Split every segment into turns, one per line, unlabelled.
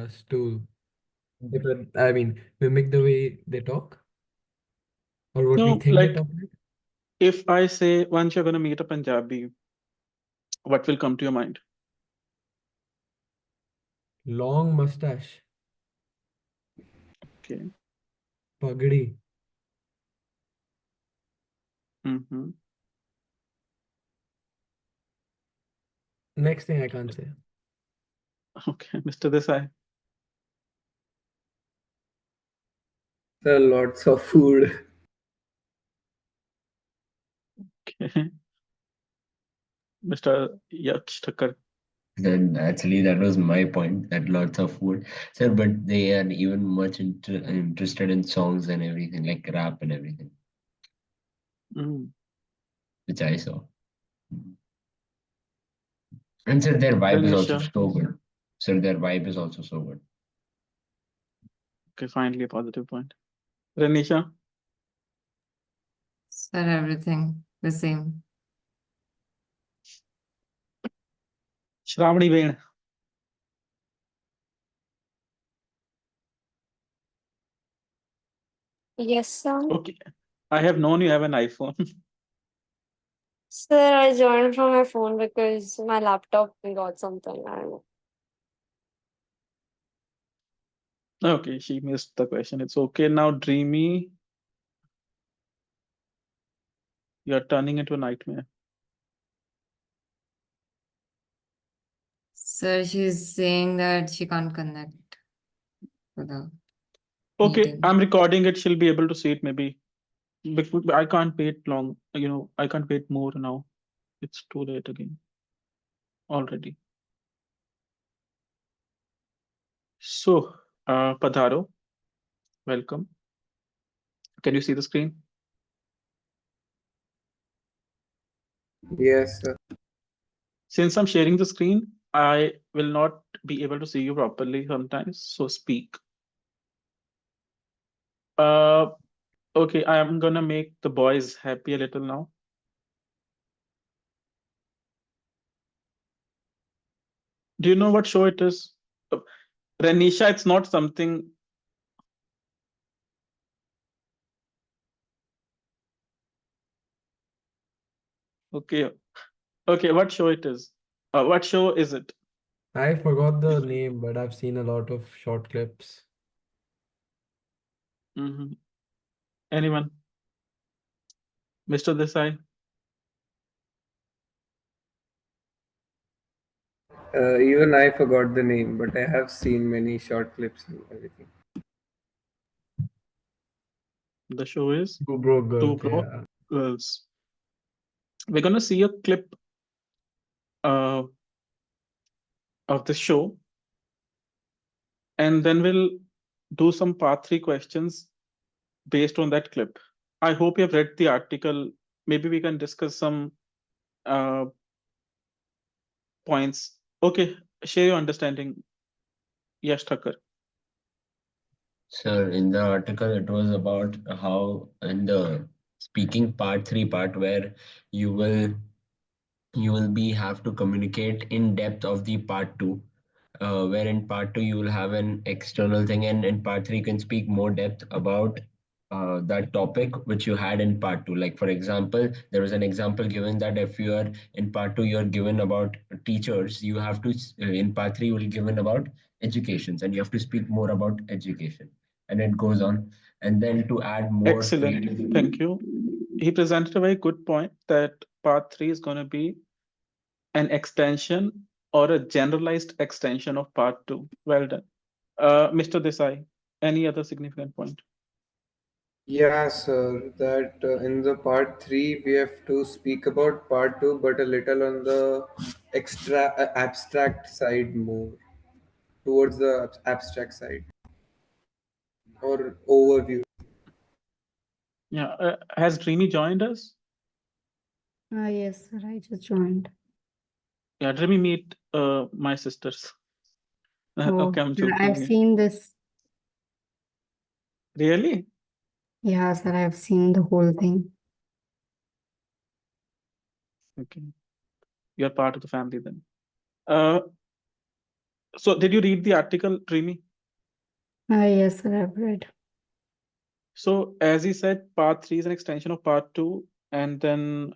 us to mimic the way they talk or what we
No,
think they
like
talk like?
if I say once you're gonna meet a Punjabi, what will come to your mind?
Long mustache,
Okay.
pagdi.
Mm-hmm.
Next thing I can't say.
Okay, Mr. Desai.
There are lots of food.
Okay. Mr. Yaksh Thakkar.
Then actually that was my point, that lots of food, sir, but they are even much interested in songs and everything, like rap and everything,
Mm.
which I saw. And sir, their vibe is also
Renisha.
so good. Sir, their vibe is also so good.
Okay, finally a positive point. Renisha.
Sir, everything the same.
Shravani Vain.
Yes, sir.
Okay. I have known you have an iPhone.
Sir, I joined from my phone because my laptop got something. I don't know.
Okay, she missed the question. It's okay. Now, Dreamy, you're turning into a nightmare.
Sir, she's saying that she can't connect to the
Okay,
meeting.
I'm recording it. She'll be able to see it maybe. But I can't wait long. I can't wait more now. It's too late again already. So, Padharo, welcome. Can you see the screen?
Yes, sir.
Since I'm sharing the screen, I will not be able to see you properly sometimes. So speak. Okay, I am gonna make the boys happy a little now. Do you know what show it is? Renisha, it's not something. Okay, okay, what show it is? What show is it?
I forgot the name, but I've seen a lot of short clips.
Mhm. Anyone? Mr. Desai?
Even I forgot the name, but I have seen many short clips and everything.
The show is
Two broke
Two
girls,
Broke
yeah.
Girls. We're gonna see a clip uh, of the show, and then we'll do some part 3 questions based on that clip. I hope you have read the article. Maybe we can discuss some uh, points. Okay, share your understanding, Yash Thakkar.
Sir, in the article, it was about how in the speaking part three part where you will you will be have to communicate in depth of the part two, where in part two you will have an external thing, and in part three you can speak more depth about that topic which you had in part two. Like for example, there was an example given that if you are in part two, you are given about teachers, you have to in part three you will given about educations, and you have to speak more about education, and it goes on. And then to add more
Excellent.
creativity.
Thank you. He presented a very good point that part 3 is going to be an extension or a generalized extension of part 2. Well done. Mr. Desai, any other significant point?
Yeah, sir. That in the part three we have to speak about part two, but a little on the extra abstract side more towards the abstract side or overview.
Yeah. Has Dreamy joined us?
Yes, sir. I just joined.
Yeah, Dreamy, meet my sisters.
Oh,
Okay, I'm
sir, I've
joking.
seen this.
Really?
Yeah, sir. I've seen the whole thing.
Okay. You're part of the family then. Uh, So did you read the article, Dreamy?
Yes, sir, I've read.
So as he said, part 3 is an extension of part 2, and then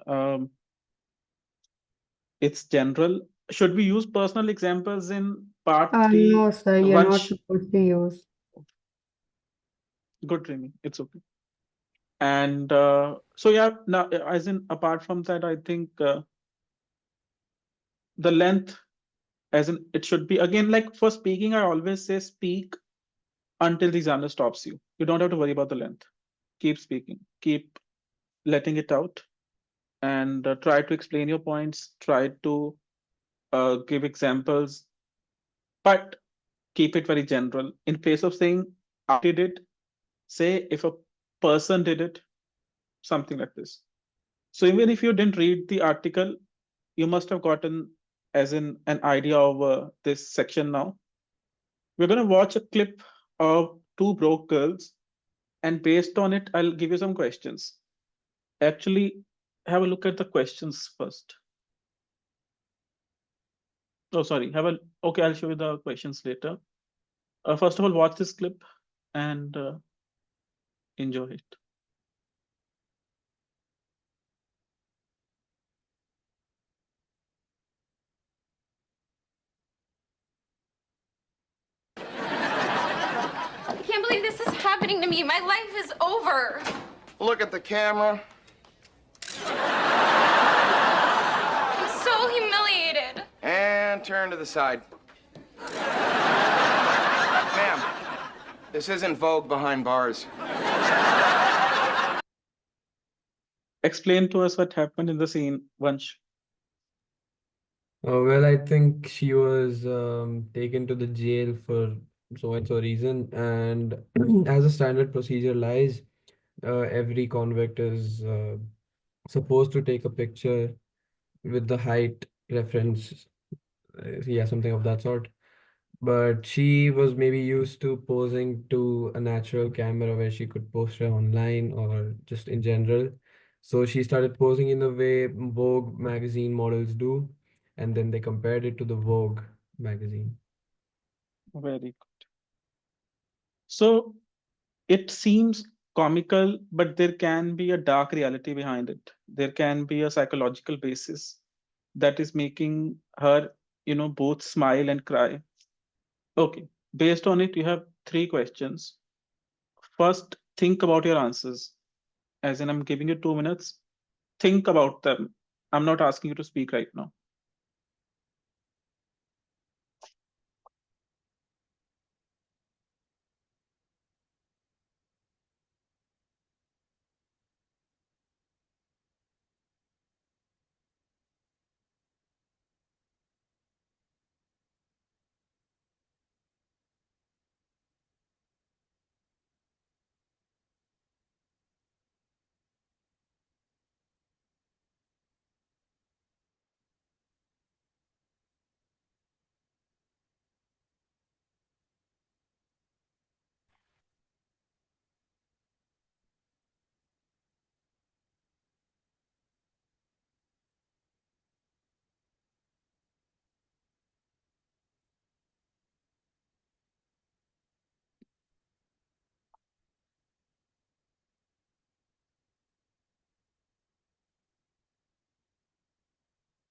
it's general. Should we use personal examples in part 3?
No, sir, you're not
Once,
supposed to use.
good, Dreamy. It's okay. And so yeah, now as in apart from that, I think the length, as in it should be again, like for speaking, I always say speak until the examiner stops you. You don't have to worry about the length. Keep speaking, keep letting it out, and try to explain your points, try to give examples, but keep it very general. In place of saying I did it, say if a person did it, something like this. So even if you didn't read the article, you must have gotten as in an idea of this section now. We're going to watch a clip of two broke girls, and based on it, I'll give you some questions. Actually, have a look at the questions first. Oh, sorry. Okay, I'll show you the questions later. First of all, watch this clip and enjoy it.
I can't believe this is happening to me. My life is over.
Look at the camera.
I'm so humiliated.
And turn to the side. Ma'am, this isn't Vogue behind bars.
Explain to us what happened in the scene, Vansh.
Well, I think she was taken to the jail for so and so reason, and as a standard procedure lies, every convict is supposed to take a picture with the height reference, yeah, something of that sort. But she was maybe used to posing to a natural camera where she could post her online or just in general. So she started posing in the way Vogue magazine models do, and then they compared it to the Vogue magazine.
Very good. So it seems comical, but there can be a dark reality behind it. There can be a psychological basis that is making her, both smile and cry. Okay, based on it, you have three questions. First, think about your answers. As in, I'm giving you 2 minutes. Think about them. I'm not asking you to speak right now.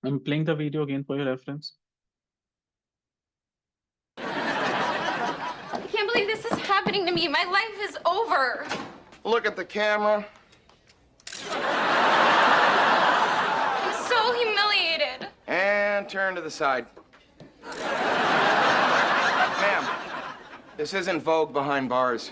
I'm playing the video again for your reference.
I can't believe this is happening to me. My life is over.
Look at the camera.
I'm so humiliated.
And turn to the side. Ma'am, this isn't Vogue behind bars.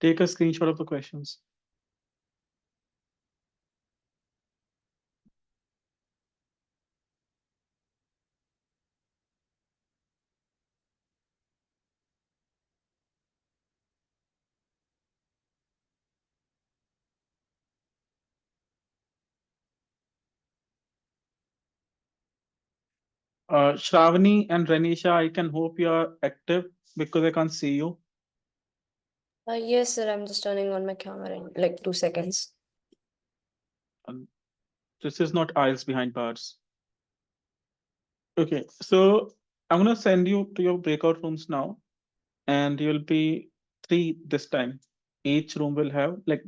Take a screenshot of the questions. Shravani and Renisha, I can hope you are active because I can't see you.
Yes, sir. I'm just turning on my camera in like 2 seconds.
Um, this is not IELTS behind bars. Okay, so I'm gonna send you to your breakout rooms now, and you'll be three this time. Each room will have like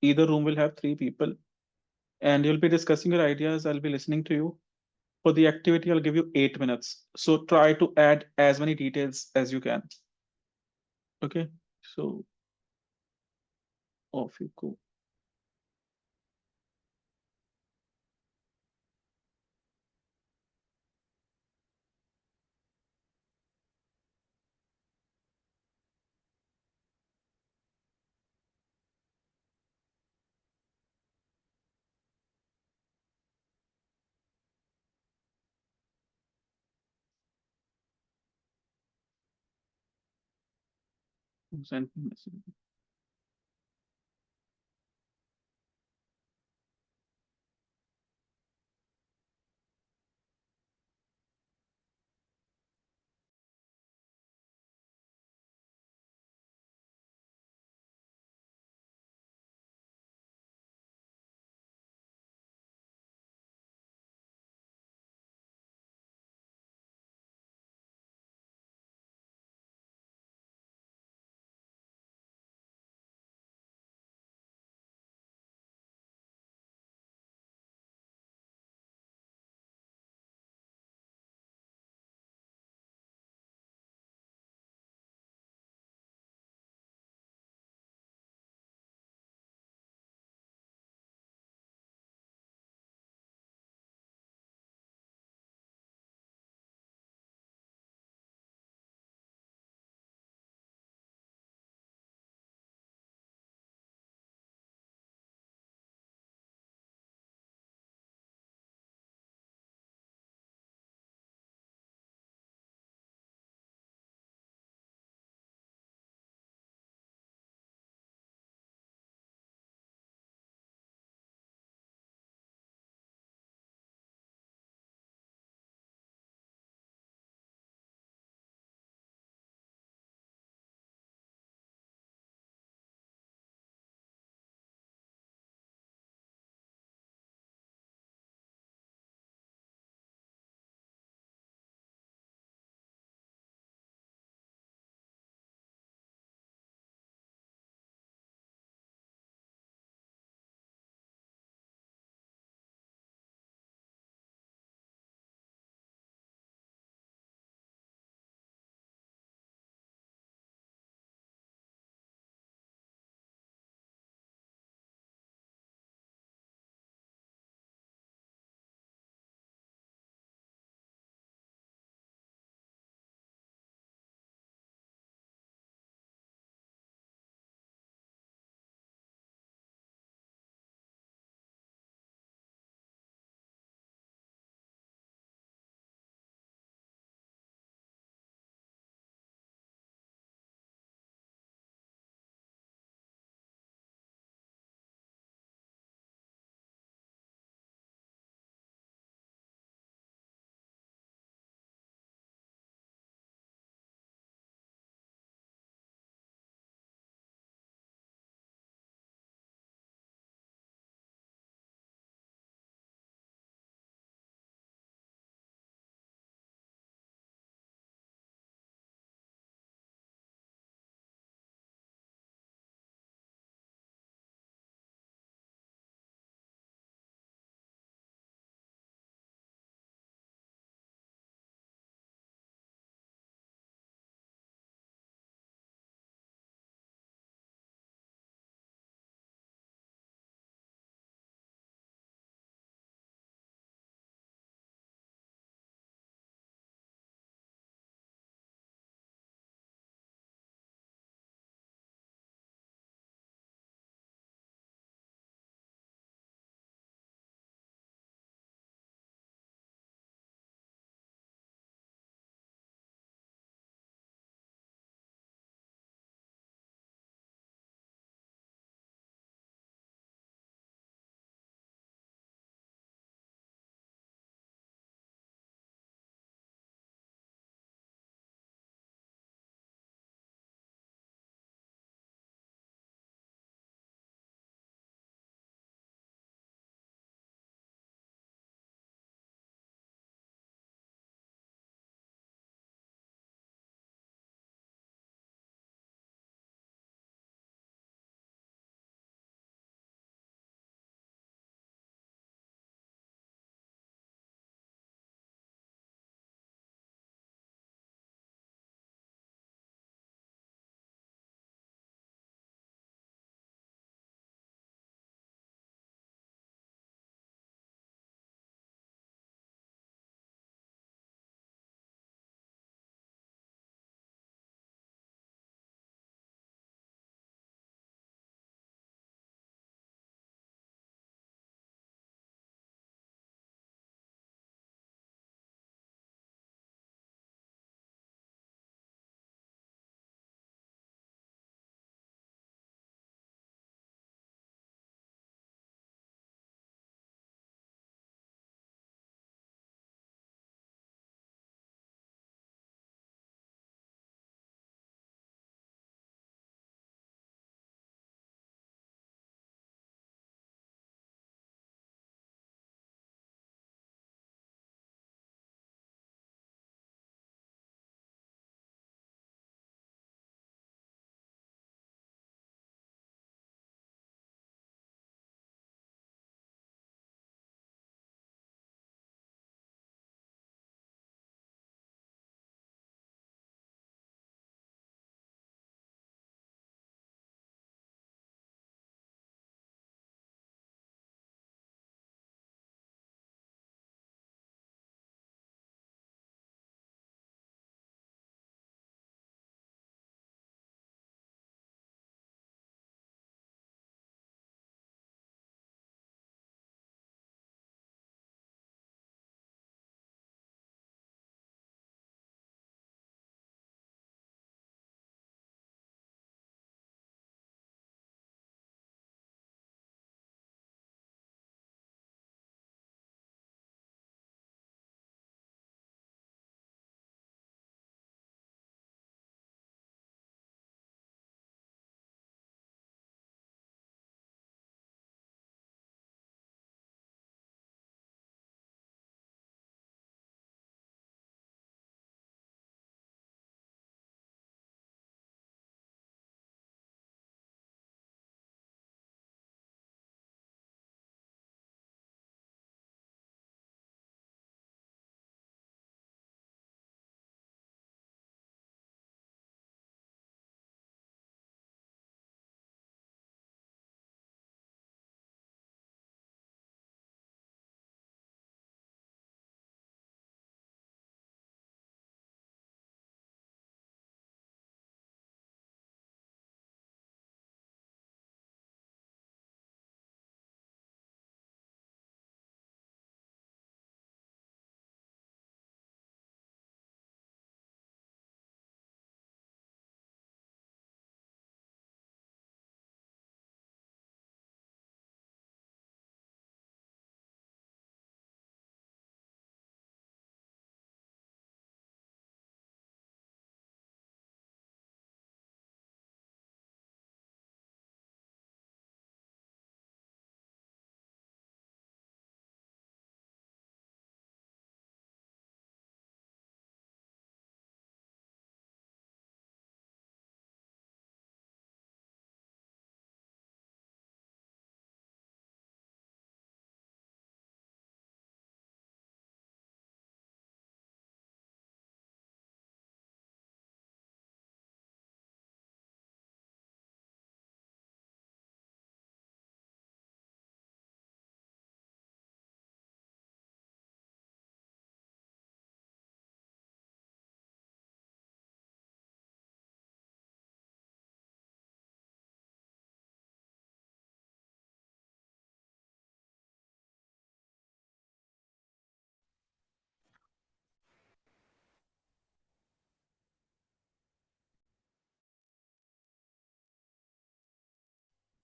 either room will have three people, and you'll be discussing your ideas. I'll be listening to you. For the activity, I'll give you 8 minutes. So try to add as many details as you can. Okay, so off you go. Send me message.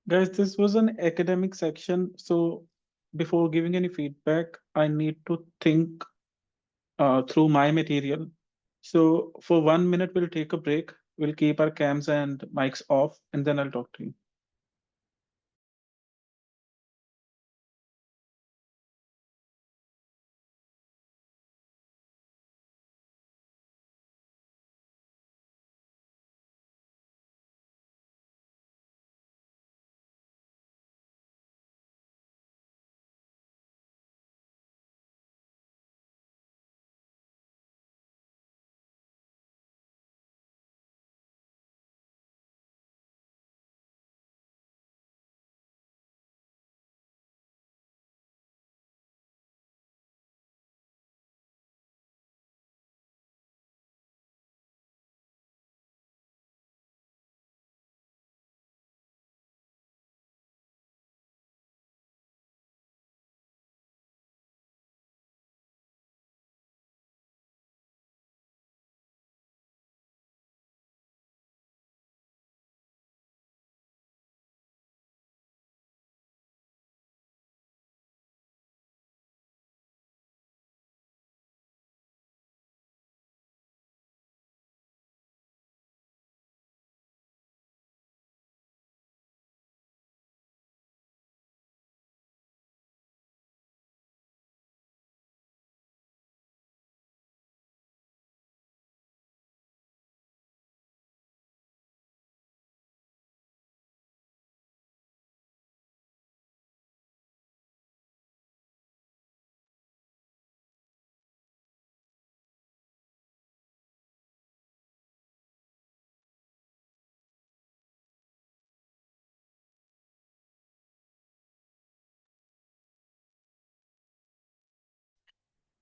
Guys, this was an academic section, so before giving any feedback, I need to think through my material. So for 1 minute, we'll take a break. We'll keep our cams and mics off, and then I'll talk to you.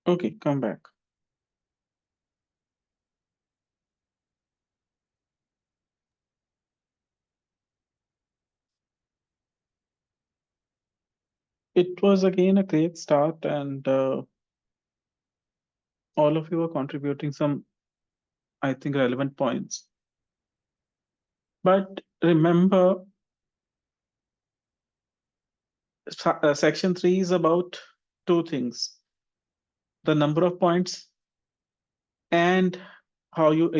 Okay, come back. It was again a great start, and all of you are contributing some, I think, relevant points. But remember, section 3 is about two things: the number of points and how you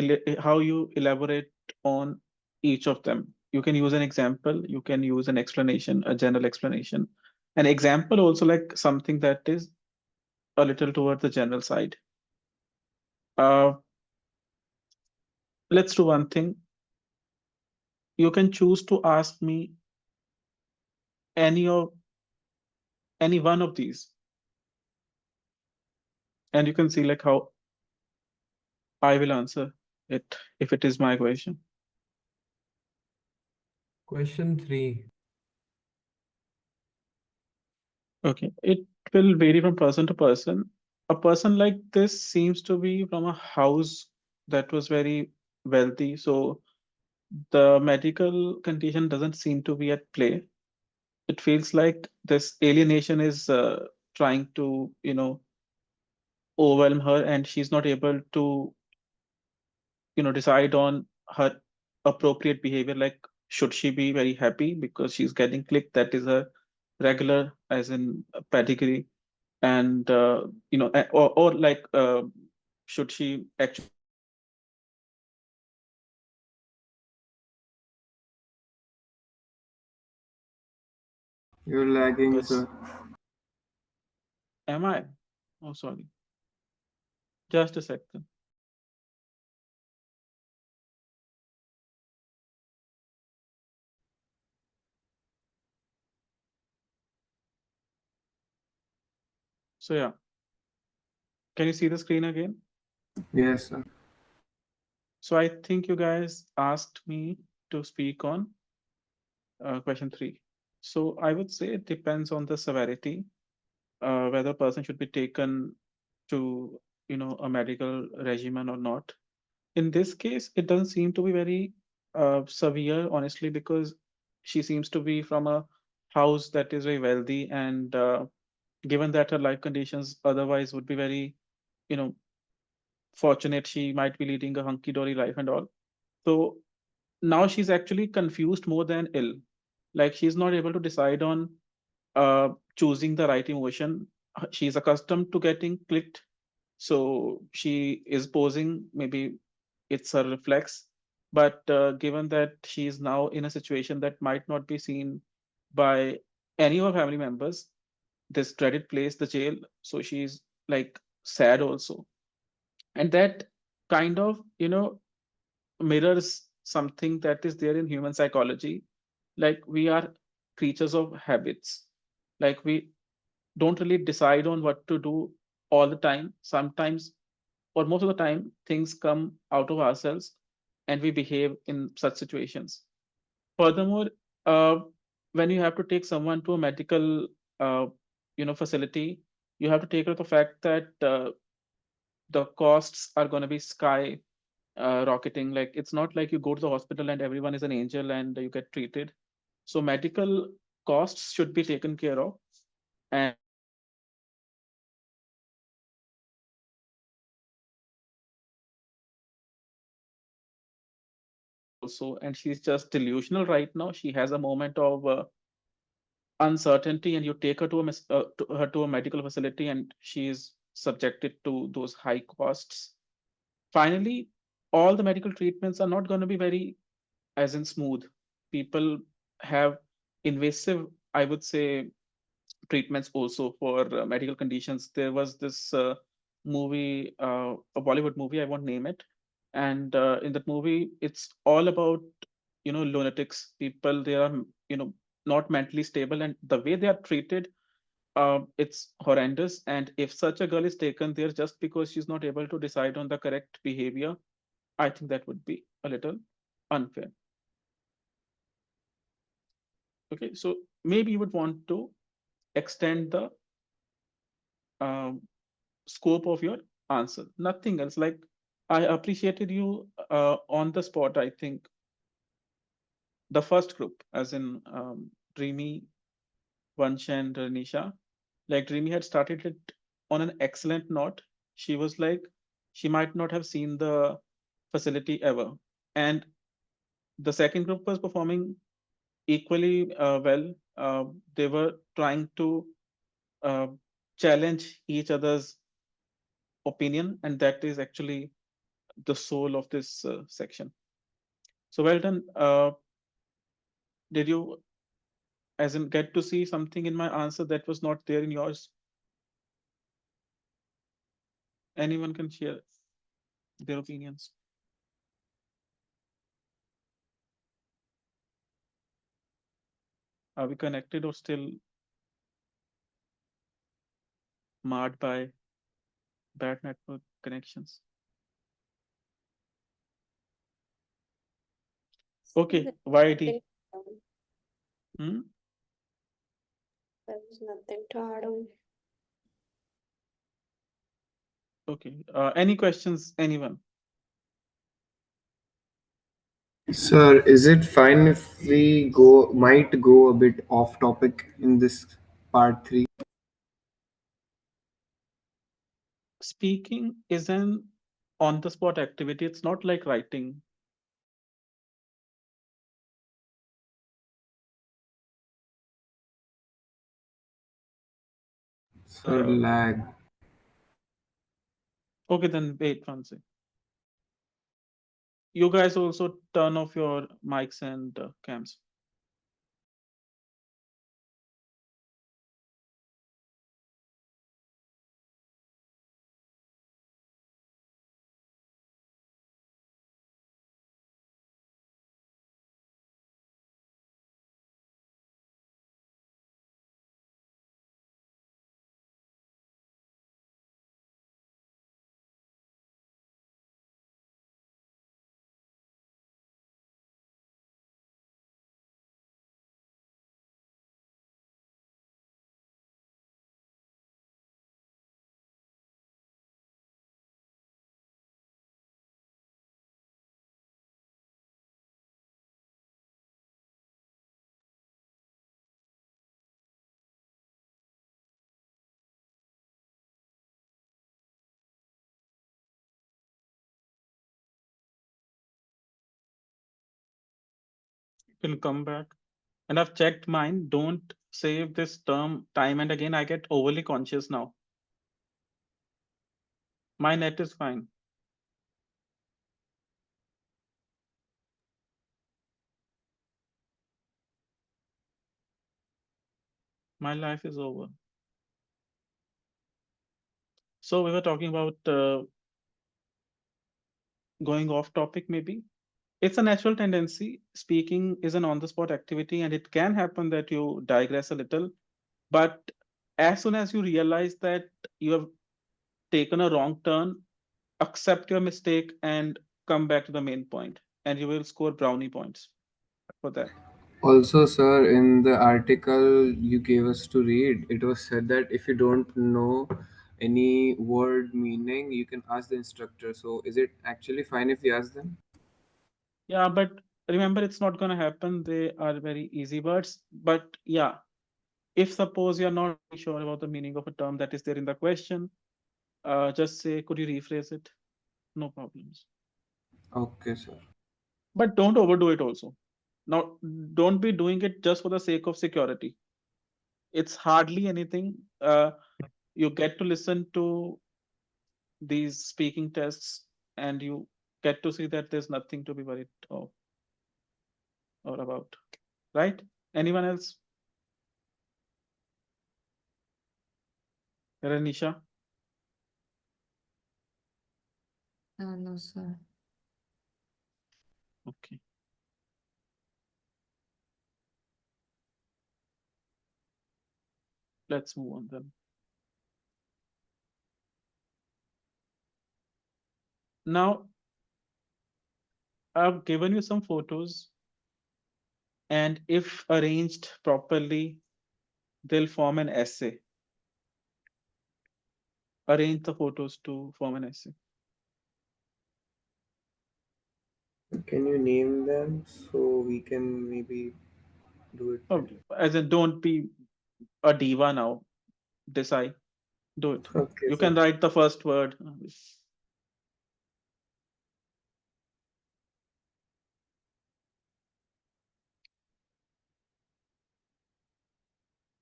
elaborate on each of them. You can use an example, you can use an explanation, a general explanation. An example also like something that is a little toward the general side. Uh, let's do one thing. You can choose to ask me any of any one of these, and you can see like how I will answer it if it is my question.
Question 3.
Okay, it will vary from person to person. A person like this seems to be from a house that was very wealthy, so the medical condition doesn't seem to be at play. It feels like this alienation is trying to, overwhelm her, and she's not able to, decide on her appropriate behavior. Like, should she be very happy because she's getting clicked? That is a regular, as in pedigree, and or like, should she actually
You're lagging,
because
sir.
am I? Oh, sorry. Just a second. So yeah, can you see the screen again?
Yes, sir.
So I think you guys asked me to speak on question 3. So I would say it depends on the severity, whether a person should be taken to, a medical regimen or not. In this case, it doesn't seem to be very severe, honestly, because she seems to be from a house that is very wealthy, and given that her life conditions otherwise would be very, you know, fortunate, she might be leading a hunky dory life and all. So now she's actually confused more than ill. Like she's not able to decide on choosing the right emotion. She's accustomed to getting clicked, so she is posing. Maybe it's a reflex, but given that she is now in a situation that might not be seen by any of her family members, this dreaded place, the jail, so she's like sad also, and that kind of mirrors something that is there in human psychology. Like we are creatures of habits. Like we don't really decide on what to do all the time. Sometimes, or most of the time, things come out of ourselves and we behave in such situations. Furthermore, uh, when you have to take someone to a medical uh, facility, you have to take out the fact that the costs are going to be sky rocketing. Like it's not like you go to the hospital and everyone is an angel and you get treated. So medical costs should be taken care of, and also, and she's just delusional right now. She has a moment of uncertainty, and you take her to a medical facility, and she is subjected to those high costs. Finally, all the medical treatments are not going to be very, as in, smooth. People have invasive, I would say, treatments also for medical conditions. There was this movie, a Bollywood movie, I won't name it, and in that movie, it's all about lunatics. People, they are not mentally stable, and the way they are treated, it's horrendous. And if such a girl is taken there just because she's not able to decide on the correct behavior, I think that would be a little unfair. Okay, so maybe you would want to extend the um, scope of your answer. Nothing else. Like I appreciated you on the spot. I think the first group, as in Dreamy, Vansh, and Nisha. Like Dreamy had started it on an excellent note. She was like, she might not have seen the facility ever, and the second group was performing equally well. They were trying to uh, challenge each other's opinion, and that is actually the soul of this section. So well done. Did you, as in, get to see something in my answer that was not there in yours? Anyone can share their opinions. Are we connected or still marred by bad network connections? Okay, YD. Hmm?
There's nothing to add on.
Okay. Any questions, anyone?
Sir, is it fine if we might go a bit off topic in this part 3?
Speaking is an on-the-spot activity. It's not like writing.
Sir, lag.
Okay, then wait one second. You guys also turn off your mics and cams. You can come back. And I've checked mine. Don't save this term time and again. I get overly conscious now. My net is fine. My life is over. So we were talking about going off topic, maybe. It's a natural tendency. Speaking is an on the spot activity, and it can happen that you digress a little. But as soon as you realize that you have taken a wrong turn, accept your mistake and come back to the main point, and you will score brownie points for that.
Also, sir, in the article you gave us to read, it was said that if you don't know any word meaning, you can ask the instructor. So, is it actually fine if we ask them?
Yeah, but remember, it's not going to happen. They are very easy words. But yeah, if suppose you're not really sure about the meaning of a term that is there in the question, just say, could you rephrase it? No problems.
Okay, sir.
But don't overdo it also. Now, don't be doing it just for the sake of security. It's hardly anything. You get to listen to these speaking tests and you get to see that there's nothing to be worried of or about. Right? Anyone else? Ranisha?
No, sir.
Okay. Let's move on then. Now, I've given you some photos, and if arranged properly, they'll form an essay. Arrange the photos to form an essay.
Can you name them so we can maybe do it
Oh,
better?
as in, don't be a diva now. Decide. Do it.
Okay,
You
sir.
can write the first word.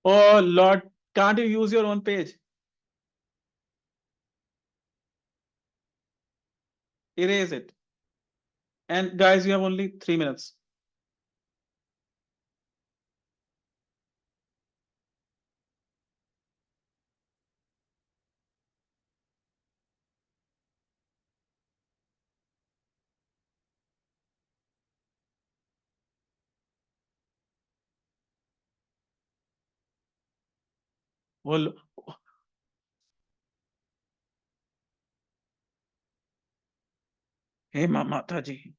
Oh, Lord, can't you use your own page? Erase it. And guys, you have only 3 minutes. Oh, hey, Mata ji.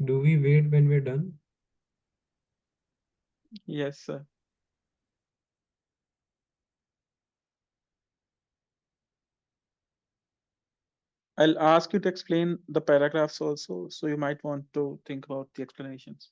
Do we wait when we're done?
Yes, sir. I'll ask you to explain the paragraphs also, so you might want to think about the explanations.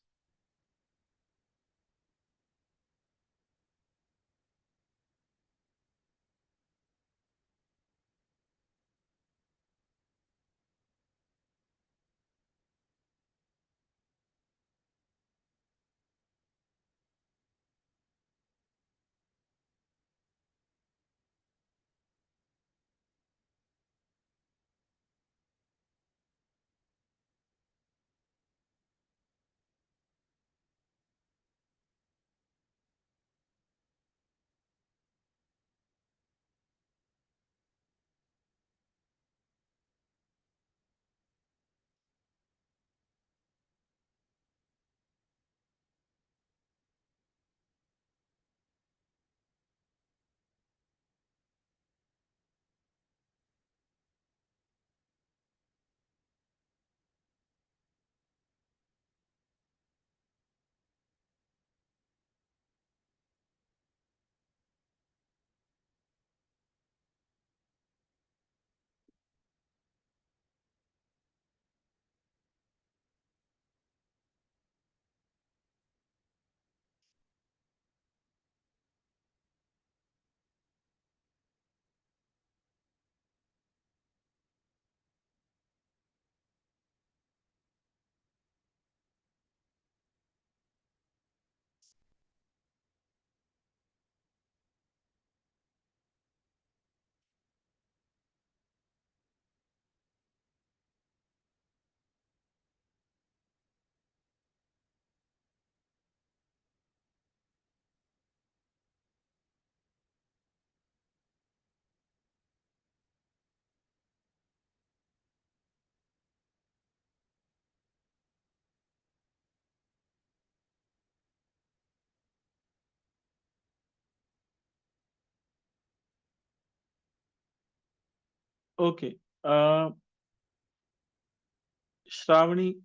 Okay. Shravani,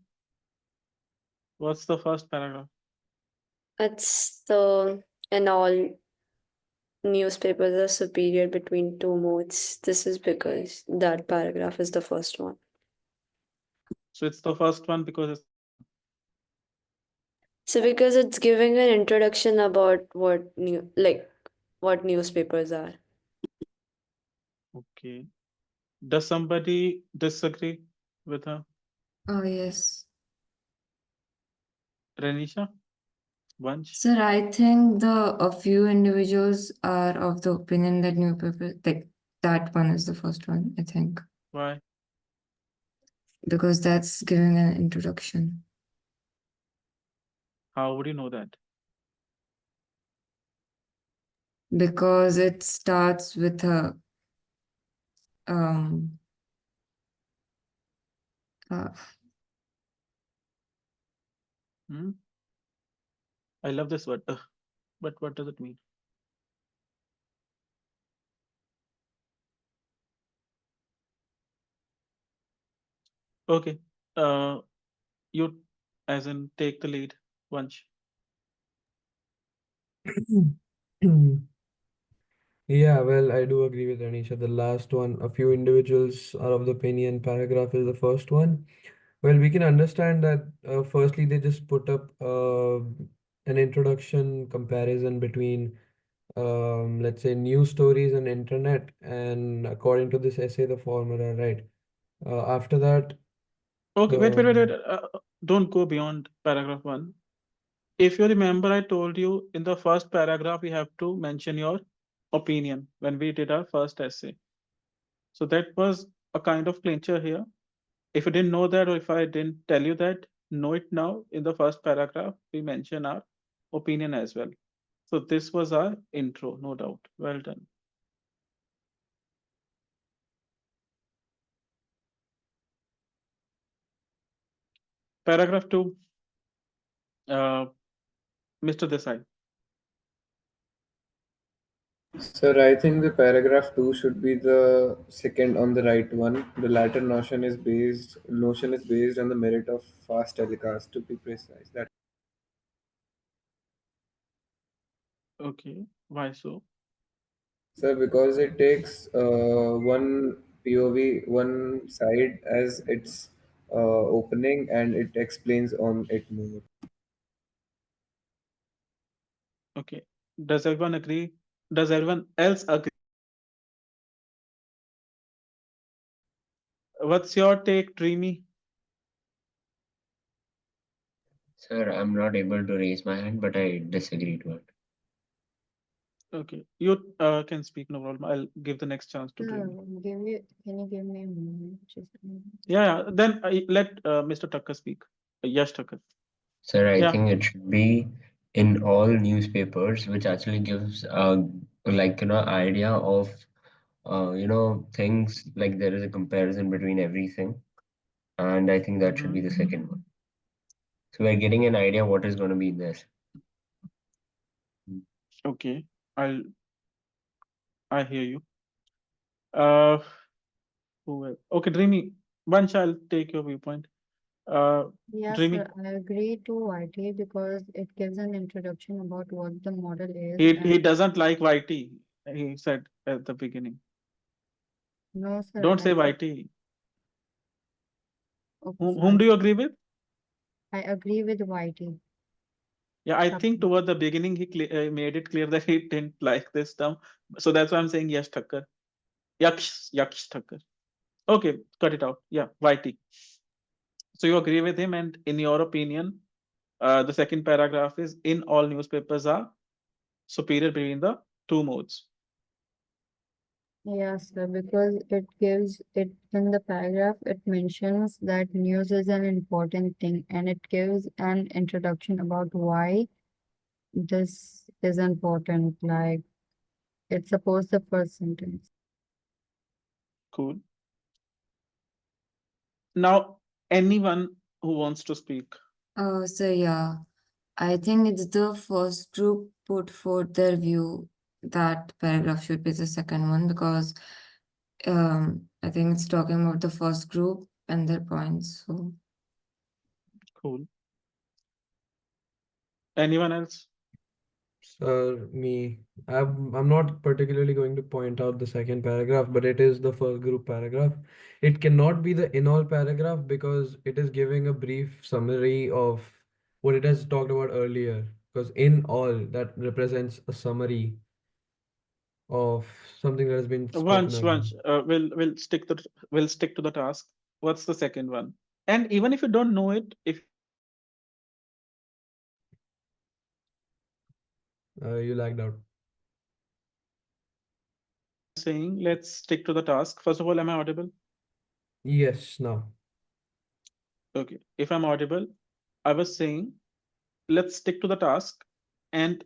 what's the first paragraph?
It's the in all newspapers are superior between two modes. This is because that paragraph is the first one.
So it's the first one because it's
So because it's giving an introduction about what newspapers are.
okay. Does somebody disagree with her?
Oh, yes.
Renisha? Vansh?
Sir, I think a few individuals are of the opinion that newspaper, like that one is the first one, I think,
Why?
because that's giving an introduction.
How would you know that?
Because it starts with a um uh,
Hmm? I love this word. But what does it mean? Okay. You as in take the lead, Vansh.
Yeah, well, I do agree with Anisha. The last one, a few individuals are of the opinion paragraph is the first one. Well, we can understand that firstly, they just put up an introduction comparison between, let's say, news stories and internet. And according to this essay, the former are right. After that,
Okay, wait.
um,
Don't go beyond paragraph one. If you remember, I told you in the first paragraph, you have to mention your opinion when we did our first essay. So that was a kind of clincher here. If you didn't know that, or if I didn't tell you that, know it now. In the first paragraph, we mention our opinion as well. So this was our intro, no doubt. Well done. Paragraph two, uh, Mr. Desai.
Sir, I think the paragraph 2 should be the second on the right one. The latter notion is based on the merit of fast telecast, to be precise. That
Okay, why so?
Sir, because it takes one POV, one side as its opening, and it explains on it more.
Okay. Does everyone agree? Does everyone else agree? What's your take, Dreamy?
Sir, I'm not able to raise my hand, but I disagree to it.
Okay, you can speak, no problem. I'll give the next chance to Dreamy.
Can you give me a moment? Just a moment.
Yeah. Then let Mr. Tucker speak. Yash Tucker.
Sir, I
Yeah.
think it should be in all newspapers, which actually gives idea of things like there is a comparison between everything, and I think that should be
Mhm.
the second one. So we're getting an idea what is going to be there.
Okay. I hear you. Uh, who else? Okay, Dreamy. Vansh, I'll take your viewpoint. Uh,
Yes,
Dreamy.
sir, I agree to YT because it gives an introduction about what the model is.
He
And
doesn't like YT. He said at the beginning.
no, sir,
Don't
I
say
said,
YT.
okay,
Whom
sir,
whom do you agree with?
I agree with YT.
Yeah, I think
Tucker.
toward the beginning he made it clear that he didn't like this term. So that's why I'm saying yes, Thakkar. Yaksh Thakkar. Okay, cut it out. Yeah, YT. So you agree with him, and in your opinion, the second paragraph is in all newspapers are superior between the two modes.
Yes, sir, because it gives it in the paragraph, it mentions that news is an important thing and it gives an introduction about why this is important. Like it's supposed the first sentence.
Cool. Now, anyone who wants to speak.
oh, so yeah, I think it's the first group put forth their view that paragraph should be the second one because I think it's talking about the first group and their points. So
Cool. Anyone else?
Me. I'm not particularly going to point out the second paragraph, but it is the first group paragraph. It cannot be the in all paragraph because it is giving a brief summary of what it has talked about earlier. Because in all, that represents a summary of something that has been spoken about.
Once, we'll stick to the task. What's the second one? And even if you don't know it, if you want to know it,
You lagged out.
saying let's stick to the task. First of all, am I audible?
Yes, now.
Okay. If I'm audible, I was saying let's stick to the task and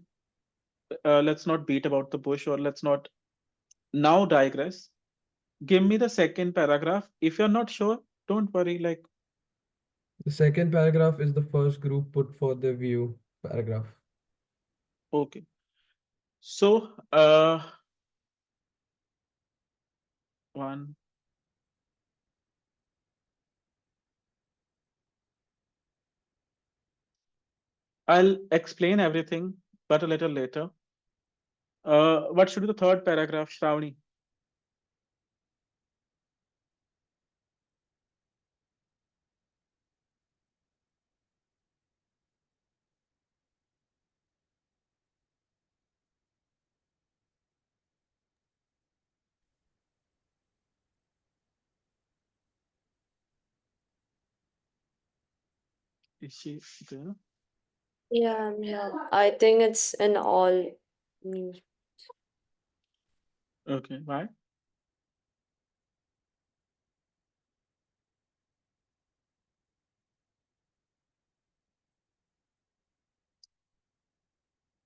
let's not beat about the bush or let's not now digress. Give me the second paragraph. If you're not sure, don't worry. Like,
The second paragraph is the first group put for the view paragraph.
okay. So, one, I'll explain everything, but a little later. What should be the third paragraph, Shravani? Is she there?
Yeah, I'm here. I think it's in all news.
Okay, why?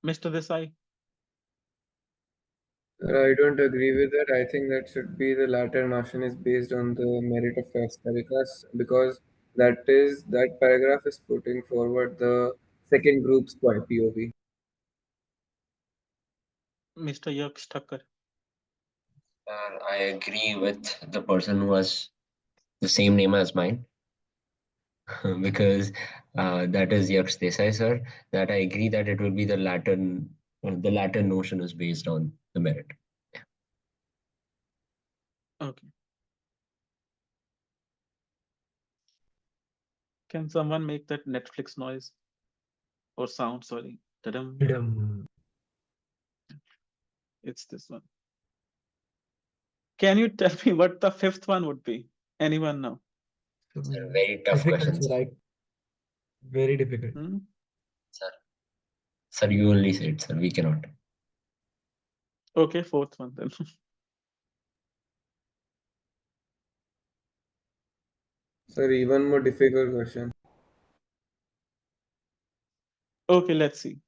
Mr. Desai,
I don't agree with that. I think that should be the latter notion is based on the merit of Festaricus because that paragraph is putting forward the second group's POV.
Mr. Yaksh Thakkar.
I agree with the person who has the same name as mine because that is Yaksh Desai, sir. That I agree that it will be the Latin notion is based on the merit.
Okay. Can someone make that Netflix noise or sound? Sorry. Ta-dum.
Dum.
It's this one. Can you tell me what the fifth one would be? Anyone know?
Sir, very tough
Difficult,
questions.
sir. Very difficult.
Hmm?
Sir, sir, you only said, sir. We cannot.
Okay, fourth one then.
Sir, even more difficult question.
Okay, let's see.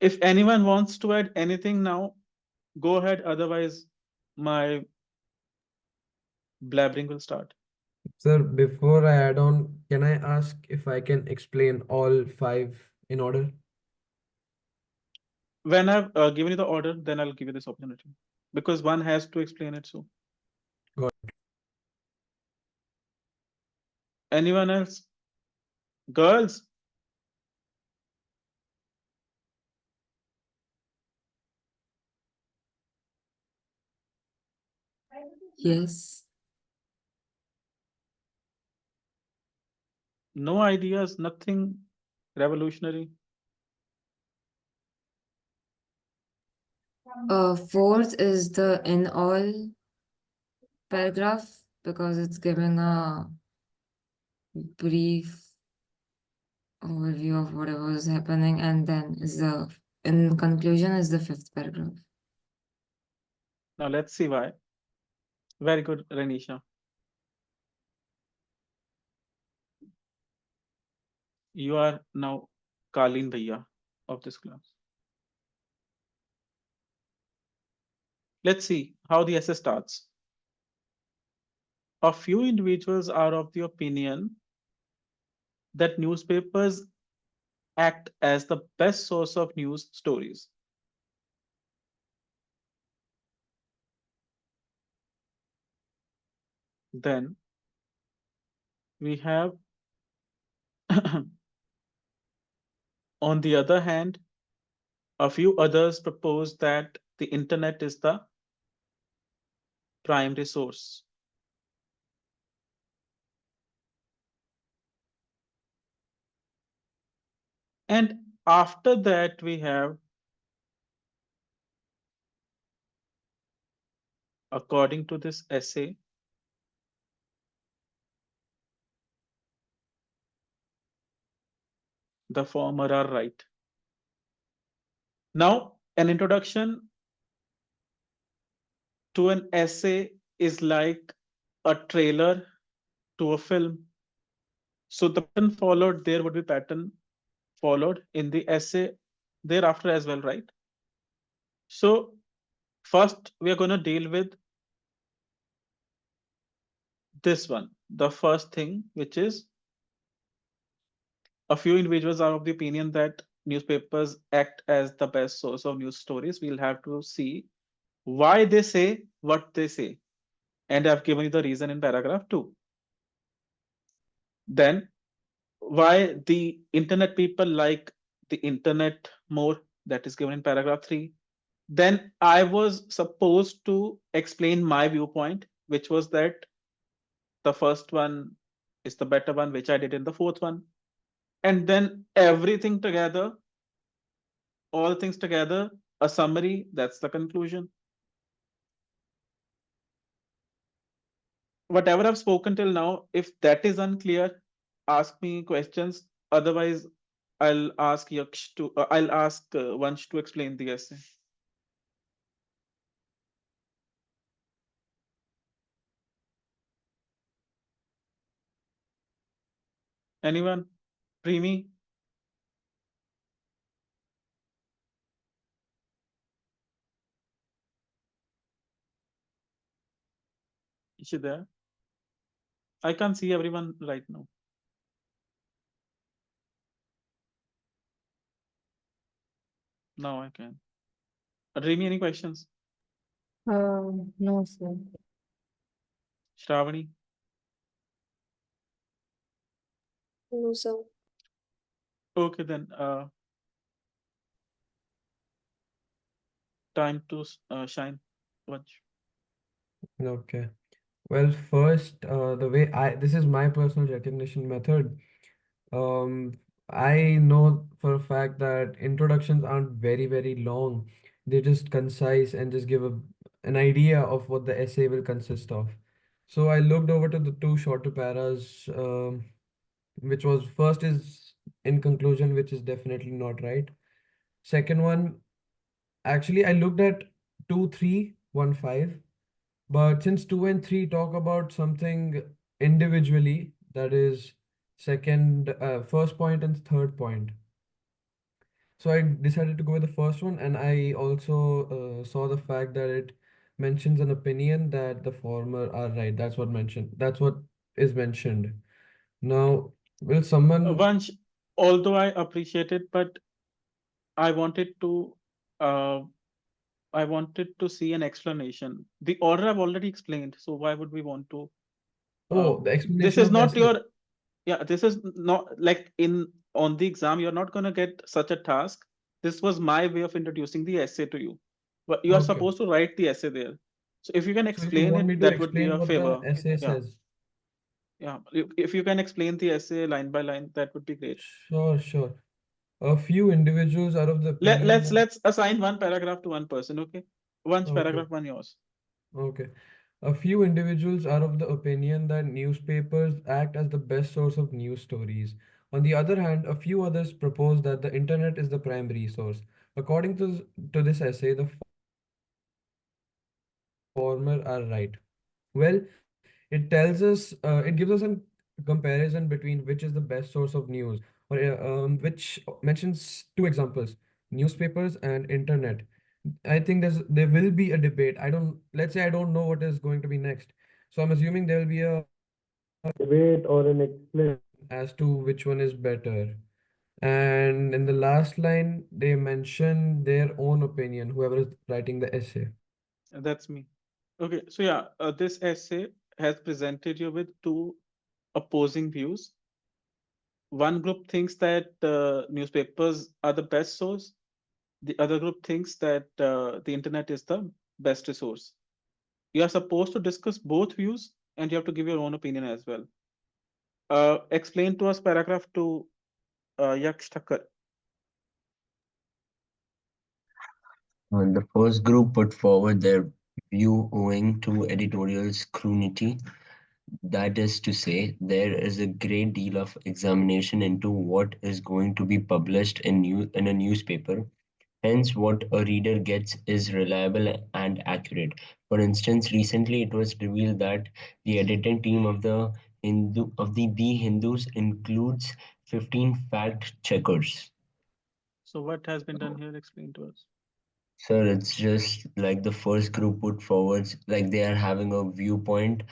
If anyone wants to add anything now, go ahead. Otherwise, my blabbering will start.
Sir, before I add on, can I ask if I can explain all five in order?
When I've given you the order, then I'll give you this opportunity because one has to explain it. So,
Got
anyone else? Girls,
yes.
no ideas, nothing revolutionary.
Fourth is the in all paragraph because it's giving a brief overview of whatever is happening, and then is the in conclusion is the fifth paragraph.
Now let's see why. Very good, Renisha. You are now Kalin Bhaiya of this class. Let's see how the essay starts. A few individuals are of the opinion that newspapers act as the best source of news stories. Then we have, on the other hand, a few others propose that the internet is the primary source. And after that, we have, according to this essay, the former are right. Now, an introduction to an essay is like a trailer to a film. So the pattern followed, there would be pattern followed in the essay thereafter as well, right? So first we are going to deal with this one, the first thing, which is a few individuals are of the opinion that newspapers act as the best source of news stories. We'll have to see why they say what they say. And I've given you the reason in paragraph 2. Then, why the internet people like the internet more, that is given in paragraph 3. Then I was supposed to explain my viewpoint, which was that the first one is the better one, which I did in the fourth one. And then everything together, all things together, a summary, that's the conclusion. Whatever I've spoken till now, if that is unclear, ask me questions. Otherwise, I'll ask Vansh to explain the essay. Anyone? Primi? Is she there? I can't see everyone right now. Now I can. Remy, any questions?
No, sir.
Shravani?
No, sir.
Okay, then time to shine. Vansh.
Okay. Well, first, the way this is my personal recognition method. Um, I know for a fact that introductions aren't very, very long. They're just concise and just give an idea of what the essay will consist of. So I looked over to the two shorter paras, which was first is in conclusion, which is definitely not right. Second one, actually, I looked at 2, 3, 1, 5. But since 2 and 3 talk about something individually, that is first point and third point. So I decided to go with the first one, and I also saw the fact that it mentions an opinion that the former are right. That's what mentioned. That's what is mentioned. Now, will someone?
Vansh, although I appreciate it, but I wanted to uh, I wanted to see an explanation. The order I've already explained, so why would we want to?
Oh, the
This
explanation
is
of the
not
essay.
your, yeah, this is not like in on the exam, you're not gonna get such a task. This was my way of introducing the essay to you. But you are
Okay.
supposed to write the essay there. So if you can
So you
explain
want me
it,
to
that would be
explain
a
what the
favor.
essay
Yeah,
says?
yeah. If you can explain the essay line by line, that would be great.
Sure, sure. A few individuals are of the
Let,
opinion
let's
that.
let's assign one paragraph to one person, okay? One
Okay.
paragraph, one yours.
Okay. A few individuals are of the opinion that newspapers act as the best source of news stories. On the other hand, a few others propose that the internet is the primary source. According to this essay, the former are right. Well, it tells us, it gives us a comparison between which is the best source of news, or which mentions two examples: newspapers and internet. I think there will be a debate. Let's say I don't know what is going to be next. So I'm assuming there will be a debate or an explanation as to which one is better. And in the last line, they mention their own opinion, whoever is writing the essay.
That's me. Okay, so yeah, this essay has presented you with two opposing views. One group thinks that newspapers are the best source. The other group thinks that the internet is the best resource. You are supposed to discuss both views and you have to give your own opinion as well. Explain to us paragraph 2, Yaksh Thakkar.
The first group put forward their view owing to editorial scrutiny. That is to say, there is a great deal of examination into what is going to be published in a newspaper. Hence, what a reader gets is reliable and accurate. For instance, recently it was revealed that the editing team of the Hindus includes 15 fact checkers.
So what has been done here? Explain to us.
Sir, it's just like the first group put forwards, like they are having a viewpoint.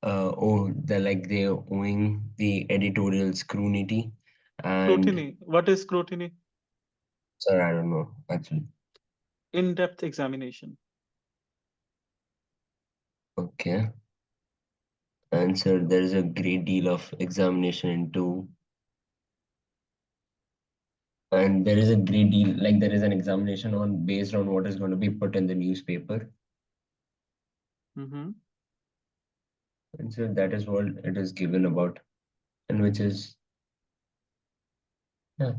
They're like they're owing the editorial scrutiny, and
Scrutiny. What is scrutiny?
sir, I don't know actually.
In-depth examination.
Okay, and sir, there is a great deal of examination into, and there is a great deal like there is an examination on based on what is going to be put in the newspaper,
Mm-hmm.
and so that is what it is given about, and which is yeah.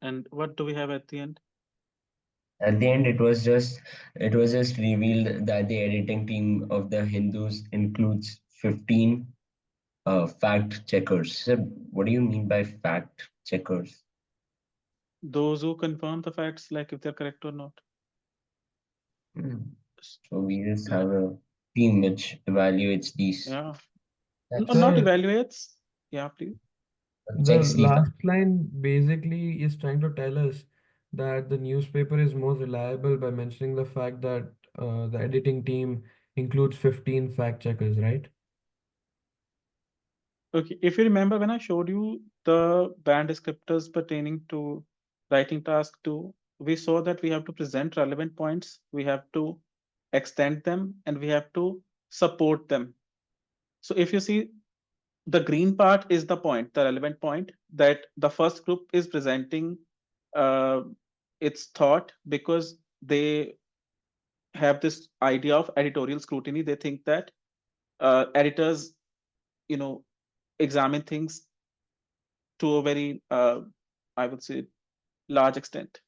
And what do we have at the end?
At the end, it was just revealed that the editing team of the Hindus includes 15 fact checkers. So what do you mean by fact checkers?
Those who confirm the facts, like if they're correct or not.
Hmm.
S-
So we just
Like,
have a team which evaluates these,
yeah. No,
that's
not
The
evaluates. Yeah, please.
the
checks the
last
fact.
line basically is trying to tell us that the newspaper is more reliable by mentioning the fact that the editing team includes 15 fact checkers, right?
Okay, if you remember when I showed you the band descriptors pertaining to writing task 2, we saw that we have to present relevant points, we have to extend them, and we have to support them. So if you see, the green part is the point, the relevant point that the first group is presenting uh, its thought because they have this idea of editorial scrutiny. They think that editors, you know, examine things to a very, I would say, large extent.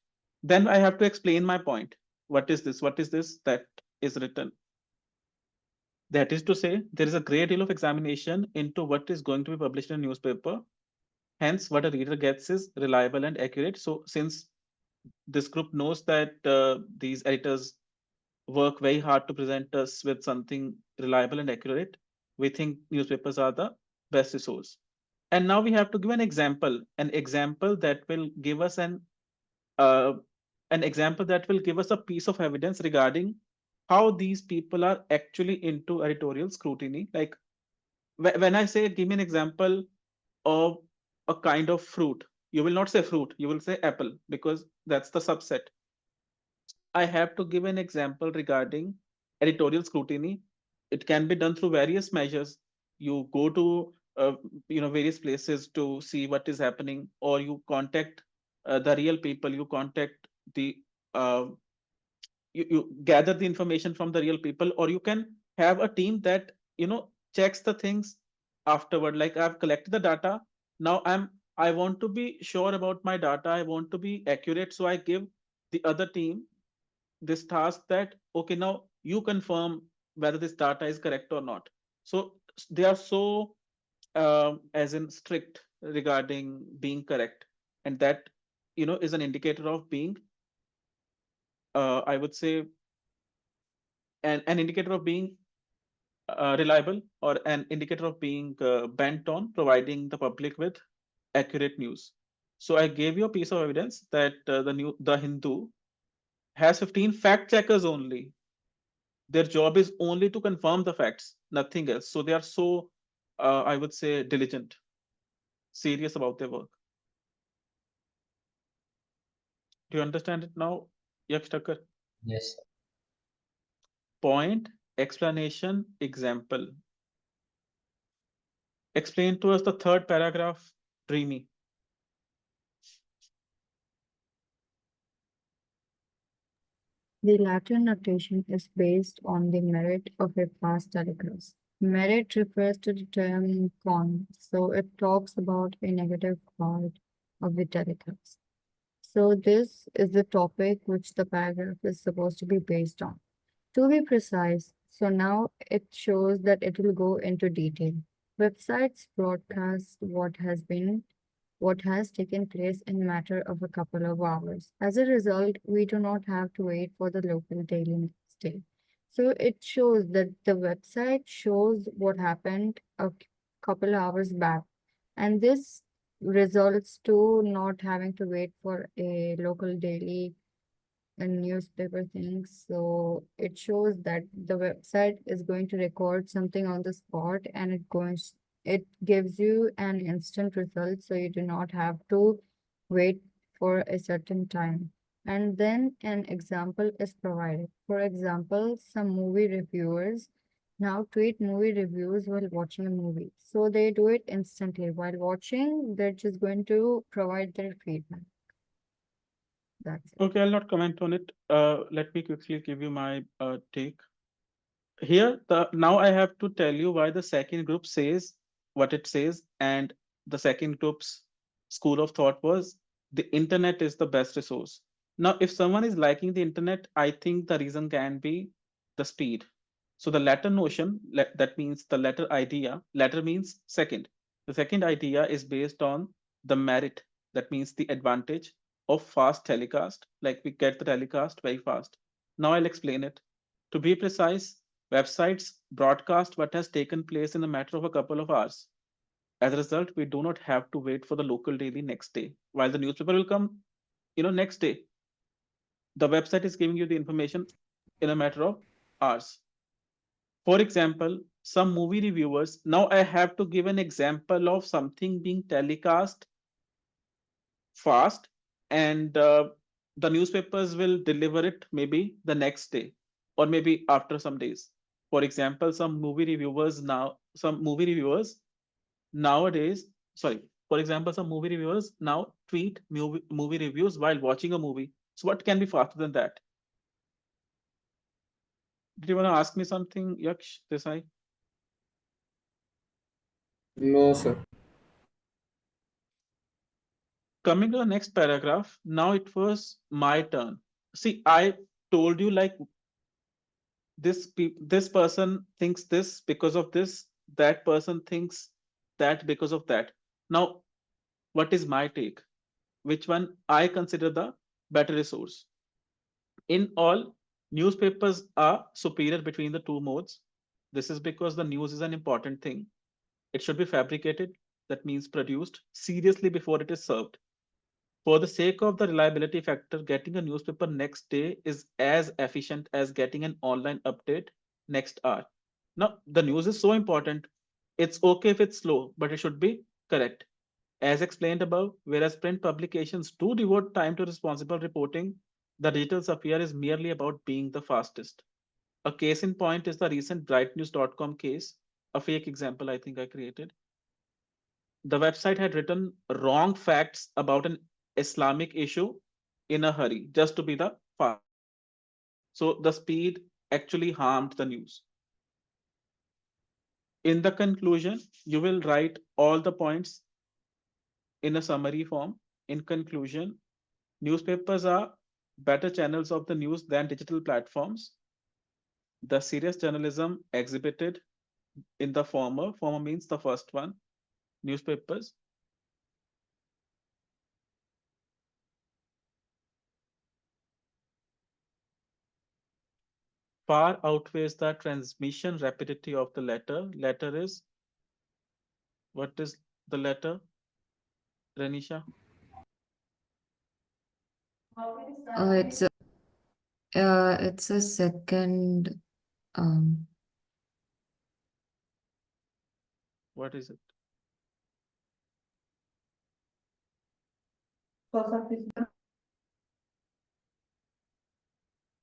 Then I have to explain my point. What is this? What is this that is written? That is to say, there is a great deal of examination into what is going to be published in a newspaper. Hence, what a reader gets is reliable and accurate. So, since this group knows that these editors work very hard to present us with something reliable and accurate, we think newspapers are the best resource. And now we have to give an example that will give us uh, an example that will give us a piece of evidence regarding how these people are actually into editorial scrutiny. Like when I say, give me an example of a kind of fruit, you will not say fruit, you will say apple because that's the subset. I have to give an example regarding editorial scrutiny. It can be done through various measures. You go to various places to see what is happening, or you contact the real people. You contact the uh, you gather the information from the real people, or you can have a team that checks the things afterward. Like I've collected the data. Now I want to be sure about my data. I want to be accurate, so I give the other team this task that okay, now you confirm whether this data is correct or not. So they are so as in strict regarding being correct, and that is an indicator of being I would say an indicator of being reliable, or an indicator of being bent on providing the public with accurate news. So I gave you a piece of evidence that the Hindu has 15 fact checkers only. Their job is only to confirm the facts, nothing else. So they are so, I would say, diligent, serious about their work. Do you understand it now, Yaksh Thakkar?
Yes.
Point explanation, example. Explain to us the third paragraph, Dreamy.
The Latin notation is based on the merit of a past telecast. Merit refers to the term con, so it talks about a negative part of the telecast. So this is the topic which the paragraph is supposed to be based on. To be precise, so now it shows that it will go into detail. Websites broadcast what has taken place in matter of a couple of hours. As a result, we do not have to wait for the local daily next day. So it shows that the website shows what happened a couple hours back. And this results to not having to wait for a local daily and newspaper things. So it shows that the website is going to record something on the spot and it gives you an instant result, so you do not have to wait for a certain time. And then an example is provided. For example, some movie reviewers now tweet movie reviews while watching a movie. So they do it instantly. While watching, they're just going to provide their feedback. That's it.
Okay, I'll not comment on it. Let me quickly give you my take. Here, now I have to tell you why the second group says what it says, and the second group's school of thought was the internet is the best resource. Now, if someone is liking the internet, I think the reason can be the speed. So the latter notion, that means the latter idea, latter means second. The second idea is based on the merit, that means the advantage of fast telecast, like we get the telecast very fast. Now I'll explain it. To be precise, websites broadcast what has taken place in a matter of a couple of hours. As a result, we do not have to wait for the local daily next day. While the newspaper will come, next day, the website is giving you the information in a matter of hours. For example, some movie reviewers, now I have to give an example of something being telecast fast, and the newspapers will deliver it maybe the next day or maybe after some days. For example, some movie reviewers nowadays, sorry, for example, some movie reviewers now tweet movie reviews while watching a movie. So what can be faster than that? Did you want to ask me something, Yaksh, Desai?
No, sir.
Coming to the next paragraph, now it was my turn. See, I told you like this person thinks this because of this, that person thinks that because of that. Now, what is my take? Which one I consider the better resource? In all, newspapers are superior between the two modes. This is because the news is an important thing. It should be fabricated, that means produced seriously before it is served. For the sake of the reliability factor, getting a newspaper next day is as efficient as getting an online update next hour. Now, the news is so important. It's okay if it's slow, but it should be correct. As explained above, whereas print publications do devote time to responsible reporting, the digital sphere is merely about being the fastest. A case in point is the recent brightnews.com case, a fake example I think I created. The website had written wrong facts about an Islamic issue in a hurry just to be the fastest. So the speed actually harmed the news. In the conclusion, you will write all the points in a summary form. In conclusion, newspapers are better channels of the news than digital platforms. The serious journalism exhibited in the former means the first one, newspapers, far outweighs the transmission rapidity of the letter. Letter is, what is the letter, Renisha?
Oh, it's a second. Um,
What is it?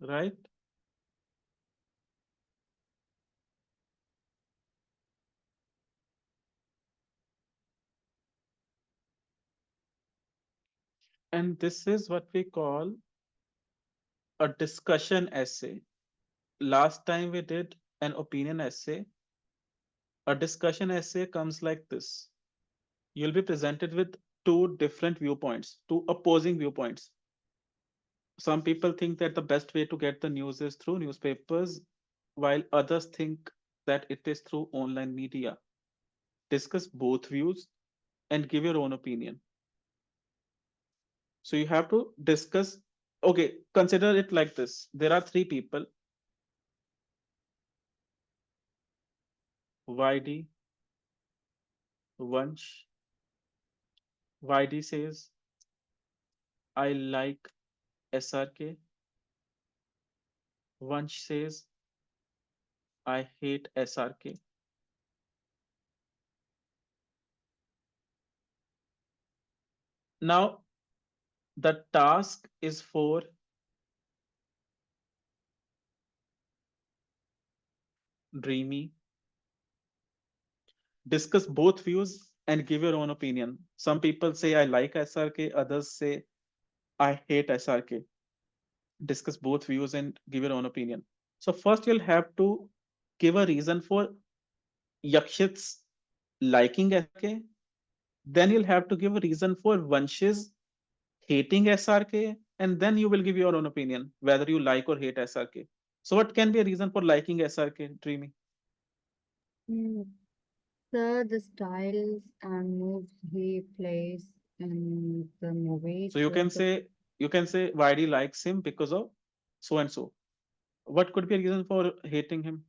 Right? And this is what we call a discussion essay. Last time we did an opinion essay. A discussion essay comes like this. You'll be presented with two different viewpoints, two opposing viewpoints. Some people think that the best way to get the news is through newspapers, while others think that it is through online media. Discuss both views and give your own opinion. So you have to discuss. Okay, consider it like this. There are three people, YD, Vansh. YD says, I like SRK. Vansh says, I hate SRK. Now, the task is for Dreamy. Discuss both views and give your own opinion. Some people say, I like SRK, others say, I hate SRK. Discuss both views and give your own opinion. So, first, you'll have to give a reason for Yakshit's liking SRK. Then you'll have to give a reason for Vansh's hating SRK, and then you will give your own opinion whether you like or hate SRK. So, what can be a reason for liking SRK, Dreamy?
Mm, Sir, the styles and moves he plays in the movie.
So, you can say Vaidi likes him because of so and so. What could be a reason for hating him?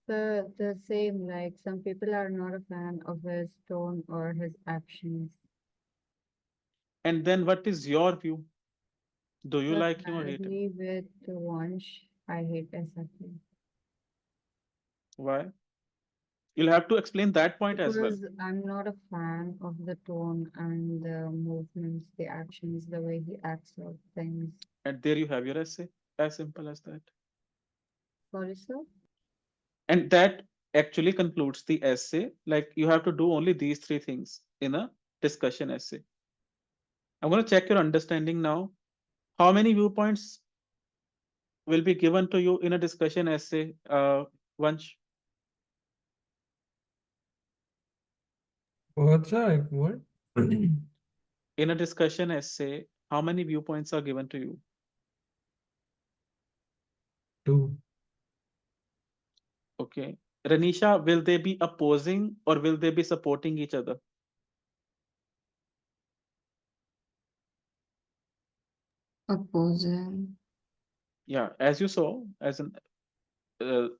Sir, the same, like some people are not a fan of his tone or his actions.
And then, what is your view? Do you
Sir,
like him
I
or hate him?
agree with Vansh. I hate SRK.
Why? You'll have to explain that point as well.
Because I'm not a fan of the tone and the movements, the actions, the way he acts out things.
And there you have your essay. As simple as that.
Sorry, sir?
And that actually concludes the essay. Like you have to do only these three things in a discussion essay. I'm going to check your understanding now. How many viewpoints will be given to you in a discussion essay, Vansh?
What's that? What?
In a discussion essay, how many viewpoints are given to you?
Two.
Okay. Ranisha, will they be opposing or will they be supporting each other?
Opposing.
Yeah, as you saw, as in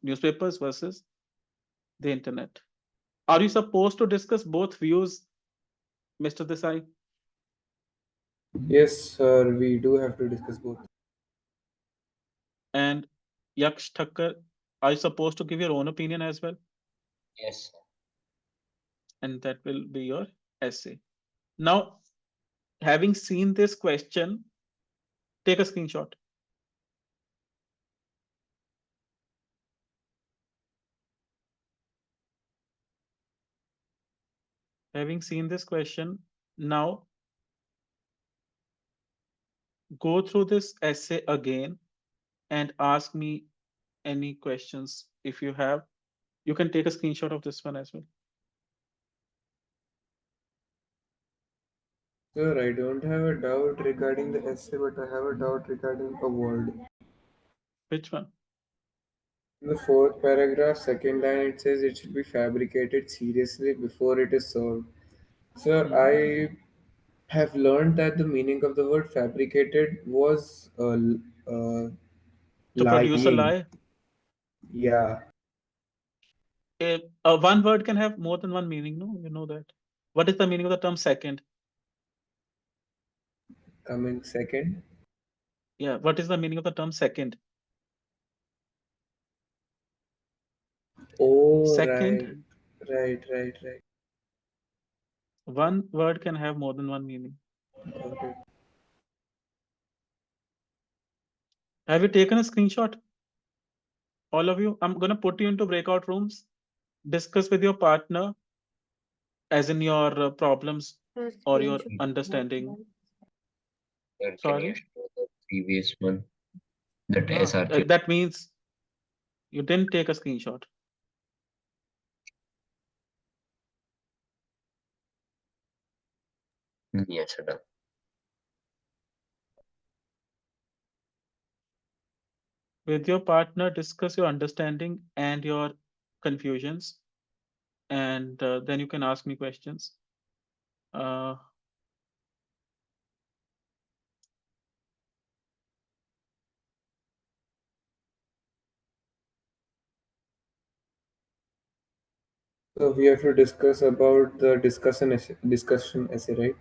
newspapers versus the internet. Are you supposed to discuss both views, Mr. Desai?
Yes, sir, we do have to discuss both.
And Yaksh Thakkar, are you supposed to give your own opinion as well?
Yes.
And that will be your essay. Now, having seen this question, take a screenshot. Having seen this question, now go through this essay again and ask me any questions if you have. You can take a screenshot of this one as well.
Sir, I don't have a doubt regarding the essay, but I have a doubt regarding a word.
Which one?
In the fourth paragraph, second line, it says it should be fabricated seriously before it is served. Sir,
Mhm.
I have learned that the meaning of the word fabricated was
To produce a
lying.
lie,
Yeah,
one word can have more than one meaning, no? You know that. What is the meaning of the term second?
coming second.
Yeah, what is the meaning of the term second?
Oh,
Second,
right, right, right, right.
one word can have more than one meaning.
Got it.
Have you taken a screenshot? All of you? I'm gonna put you into breakout rooms, discuss with your partner, as in your problems
Sir,
or your
screenshot.
understanding.
Sir, can you
Sorry?
show the previous one? That
No,
SRQ.
that means you didn't take a screenshot.
Yes, sir. Done.
With your partner, discuss your understanding and your confusions, and then you can ask me questions. Uh,
So we have to discuss about the discussion essay, right?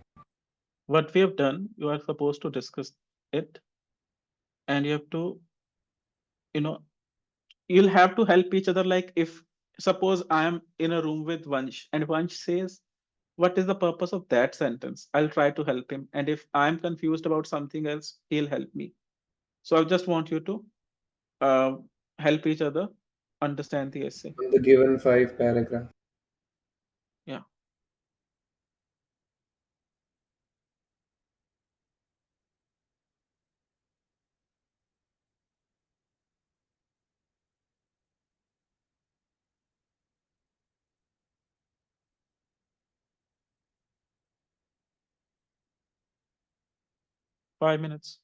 what we have done, you are supposed to discuss it, and you have to, you know, you'll have to help each other. Like if suppose I am in a room with Vansh and Vansh says, what is the purpose of that sentence? I'll try to help him. And if I'm confused about something else, he'll help me. So I just want you to uh, help each other understand the essay.
On the given 5 paragraph.
Yeah. Five minutes.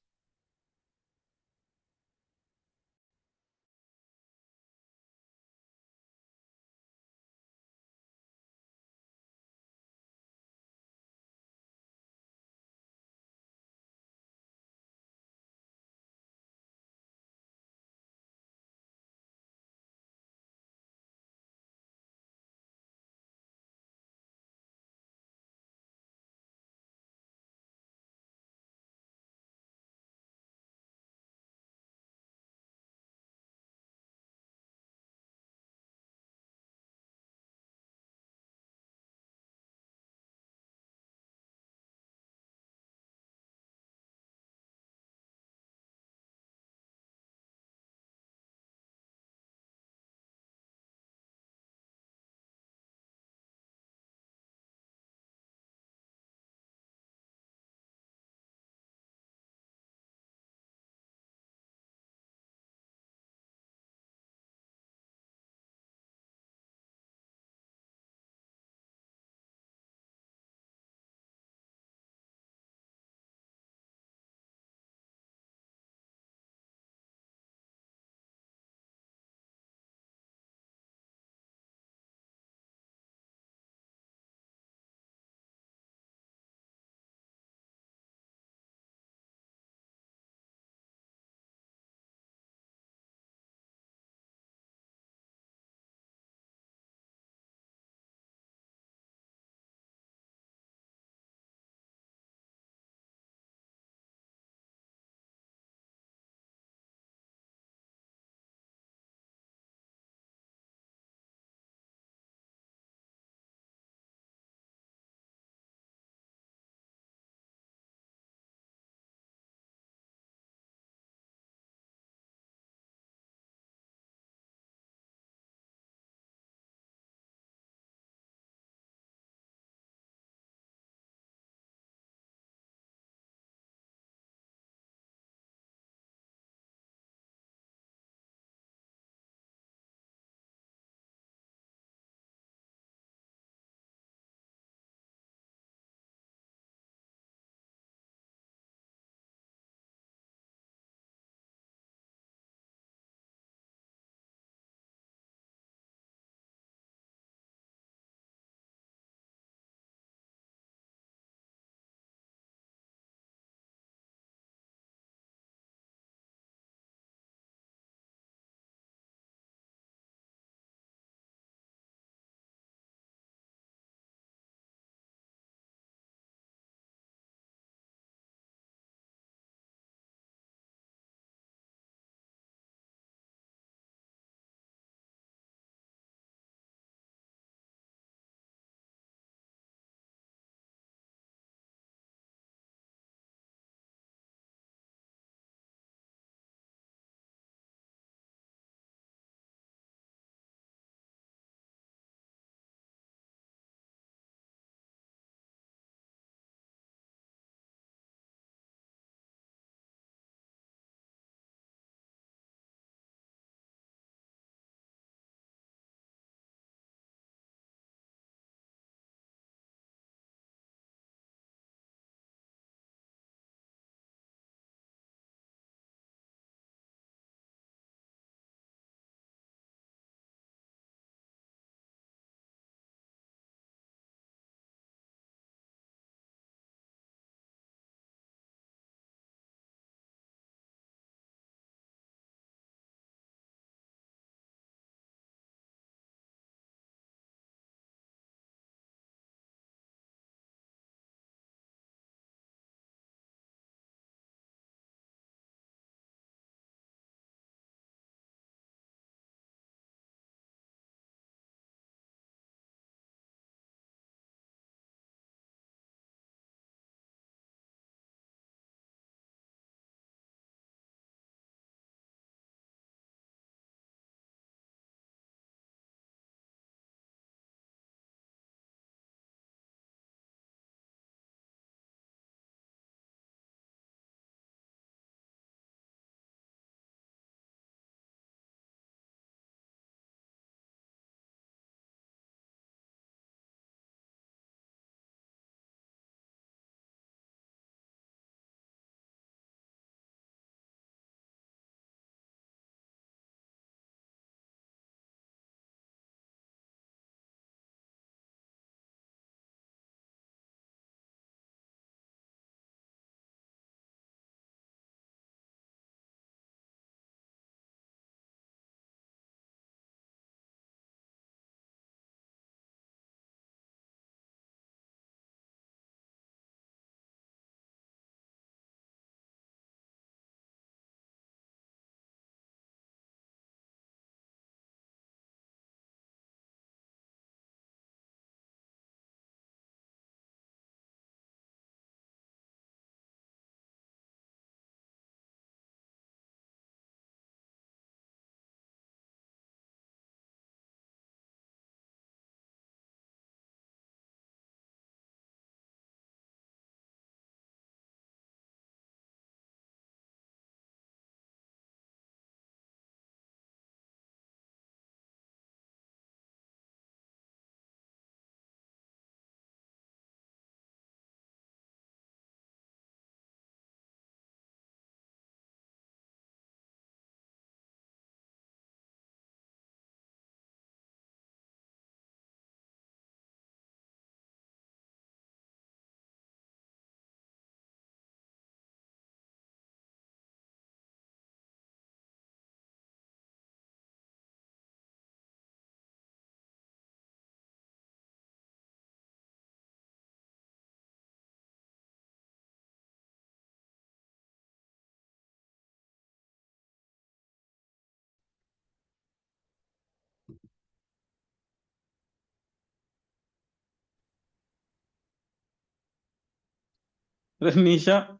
Nisha,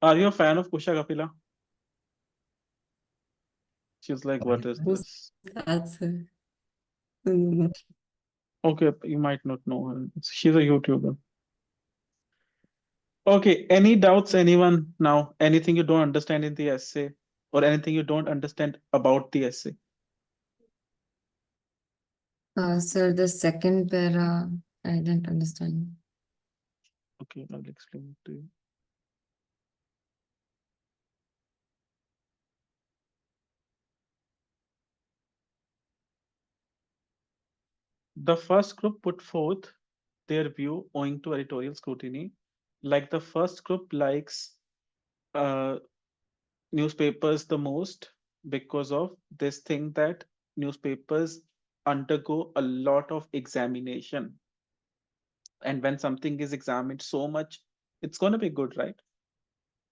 are you a fan of Kusha Kapila? She's like, what is
Who's
this?
that, sir? Mm.
Okay, you might not know her. She's a YouTuber. Okay, any doubts, anyone now? Anything you don't understand in the essay, or anything you don't understand about the essay?
Sir, the second para, I didn't understand.
Okay, I'll explain it to you. The first group put forth their view owing to editorial scrutiny. Like the first group likes uh, newspapers the most because of this thing that newspapers undergo a lot of examination. And when something is examined so much, it's going to be good, right?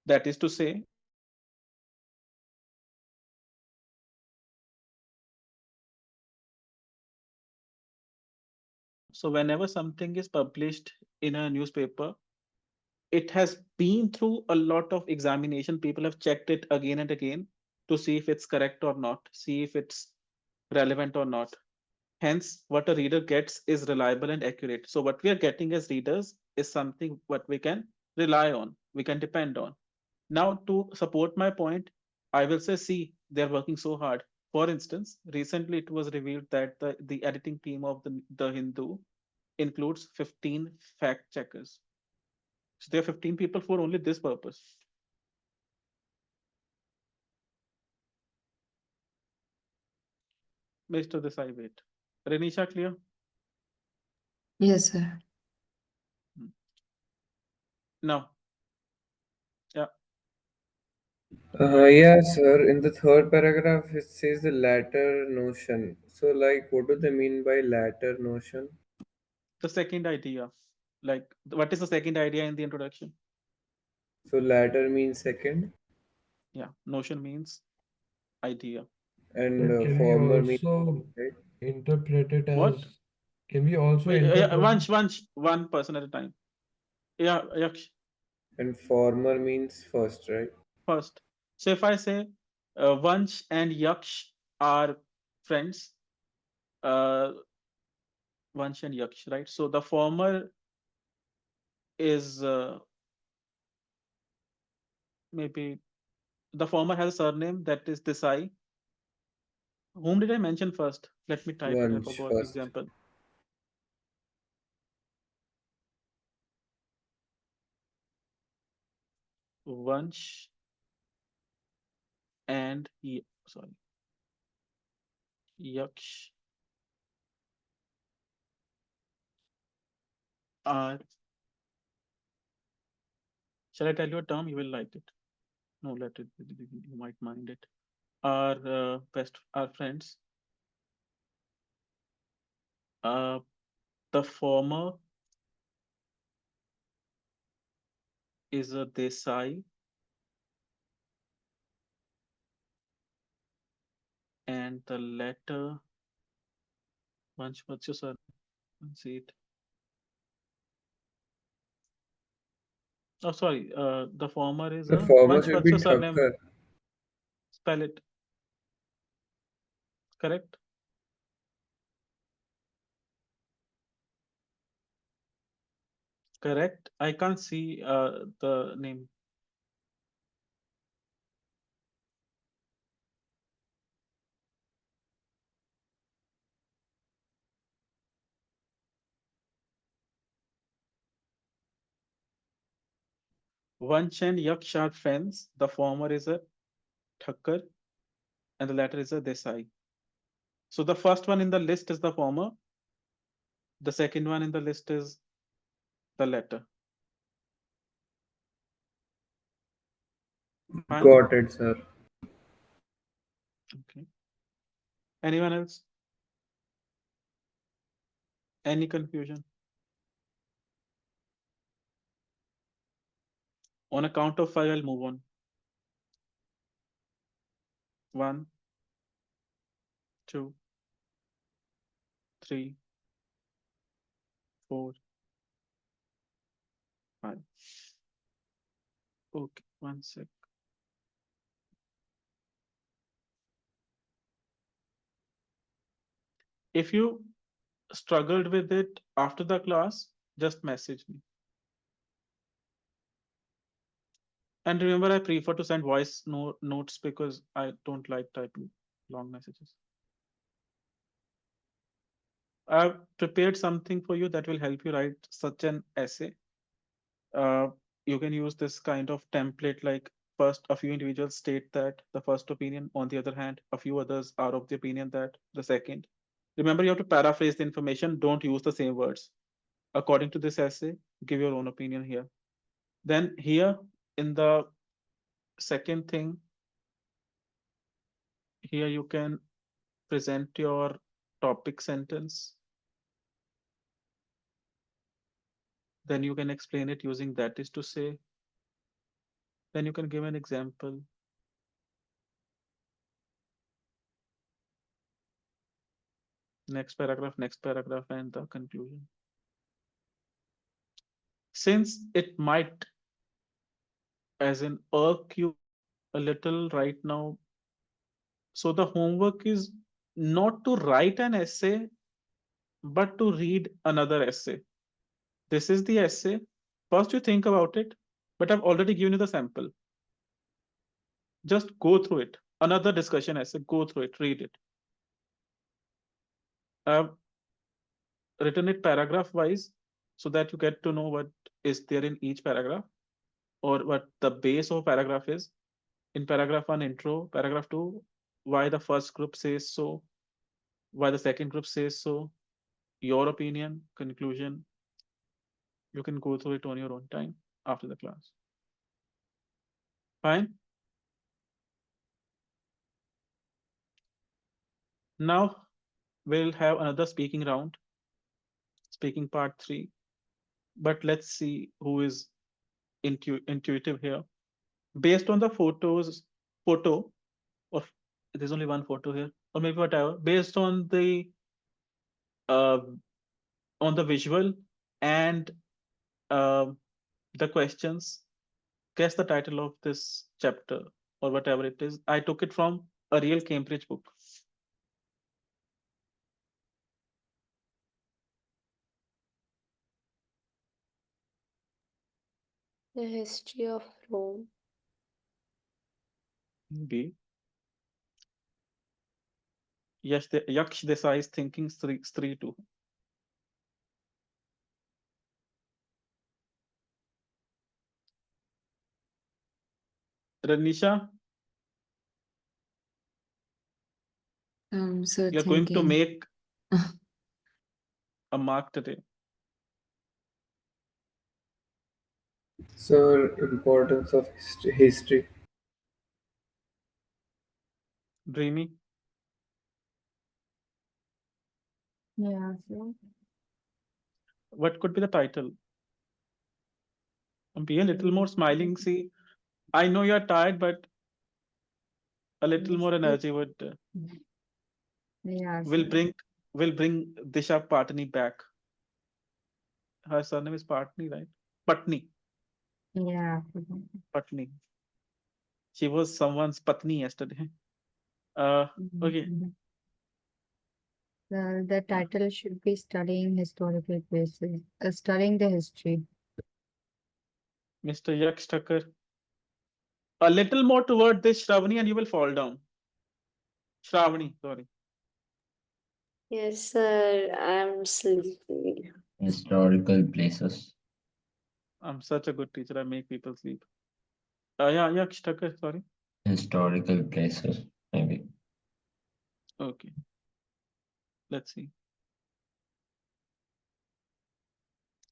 That is to say, so whenever something is published in a newspaper, it has been through a lot of examination. People have checked it again and again to see if it's correct or not, see if it's relevant or not. Hence, what a reader gets is reliable and accurate. So what we are getting as readers is something what we can rely on, we can depend on. Now, to support my point, I will say, see, they're working so hard. For instance, recently it was revealed that the editing team of the Hindu includes 15 fact checkers. So there are 15 people for only this purpose. Mr. Desai, wait. Renisha, clear?
Yes, sir.
Now, yeah,
Yeah, sir. In the third paragraph, it says the latter notion. So, like, what do they mean by latter notion?
the second idea. Like, what is the second idea in the introduction?
So, latter means second,
Yeah, notion means idea.
and
But can we
former means
also
right,
interpret it
What?
as, can we also
Wait,
interpret it?
one person at a time. Yeah, Yaksh,
and former means first, right?
first. So if I say Vansh and Yaksh are friends, uh, Vansh and Yaksh, right? So the former is maybe the former has a surname that is Desai. Whom did I mention first? Let me type it. I
Once
forgot the
first.
example. Vansh and sorry, Yaksh are. Shall I tell you a term? You will like it. No, let it. You might mind it. Are best are friends. Uh, the former is a Desai, and the latter. Vansh, what's your surname? Let's see it. Oh, sorry. The former is
The
a
former
Vansh.
should
What's
be
your surname?
Thakkar.
Spell it. Correct. Correct. I can't see the name. Vansh and Yaksh are friends. The former is a Thakkar, and the latter is a Desai. So the first one in the list is the former. The second one in the list is the latter. Fine.
Got it, sir.
Okay. Anyone else? Any confusion? On a count of five, I'll move on. One, two, three, four, Hi. Okay, one sec. If you struggled with it after the class, just message me. And remember, I prefer to send voice notes because I don't like typing long messages. I've prepared something for you that will help you write such an essay. Uh, you can use this kind of template like first a few individuals state that the first opinion, on the other hand, a few others are of the opinion that the second. Remember, you have to paraphrase the information, don't use the same words. According to this essay, give your own opinion here. Then here in the second thing, here you can present your topic sentence. Then you can explain it using that is to say. Then you can give an example. Next paragraph, and the conclusion. Since it might, as in, irk you a little right now, so the homework is not to write an essay, but to read another essay. This is the essay. First, you think about it, but I've already given you the sample. Just go through it. Another discussion essay, go through it, read it. I've written it paragraph wise so that you get to know what is there in each paragraph or what the base of paragraph is. In paragraph 1, intro, paragraph 2, why the first group says so, why the second group says so, your opinion, conclusion. You can go through it on your own time after the class. Fine. Now we'll have another speaking round, speaking part 3. But let's see who is intuitive here. Based on the photo, or there's only one photo here, or maybe whatever, based uh, on the visual and uh, the questions, guess the title of this chapter or whatever it is. I took it from a real Cambridge book.
The history of Rome.
B. Yaksh Desai is thinking Stree too. Ranisha,
So
you're going to
thinking.
make a mark today.
So, importance of history.
Dreamy,
Yeah, so
what could be the title? Be a little more smiling. See, I know you're tired, but a little more energy would
yeah,
will
so
bring will bring Disha Patni back. Her surname is Patni, right? Patni.
yeah.
Patni. She was someone's patni yesterday. Okay.
The title should be studying historical places, studying the history.
Mr. Yaksh Thakur. A little more toward this Shravani and you will fall down. Shravani, sorry.
Yes, sir. I'm sleepy.
Historical places.
I'm such a good teacher. I make people sleep. Yeah, Yaksh Thakur, sorry.
Historical places, maybe.
Okay. Let's see.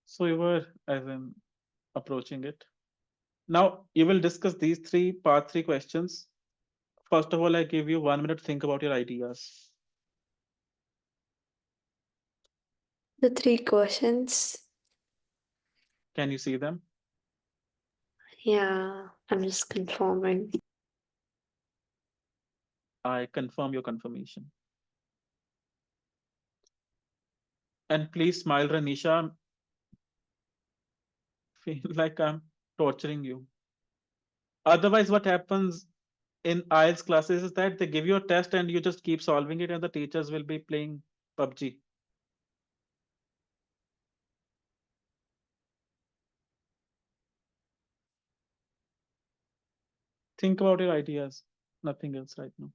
So you were as in approaching it. Now you will discuss these part 3 questions. First of all, I give you 1 minute to think about your ideas.
The 3 questions.
Can you see them?
Yeah, I'm just confirming.
I confirm your confirmation. And please smile, Ranisha. feel like I'm torturing you. Otherwise, what happens in IELTS classes is that they give you a test and you just keep solving it, and the teachers will be playing PUBG. Think about your ideas, nothing else right now.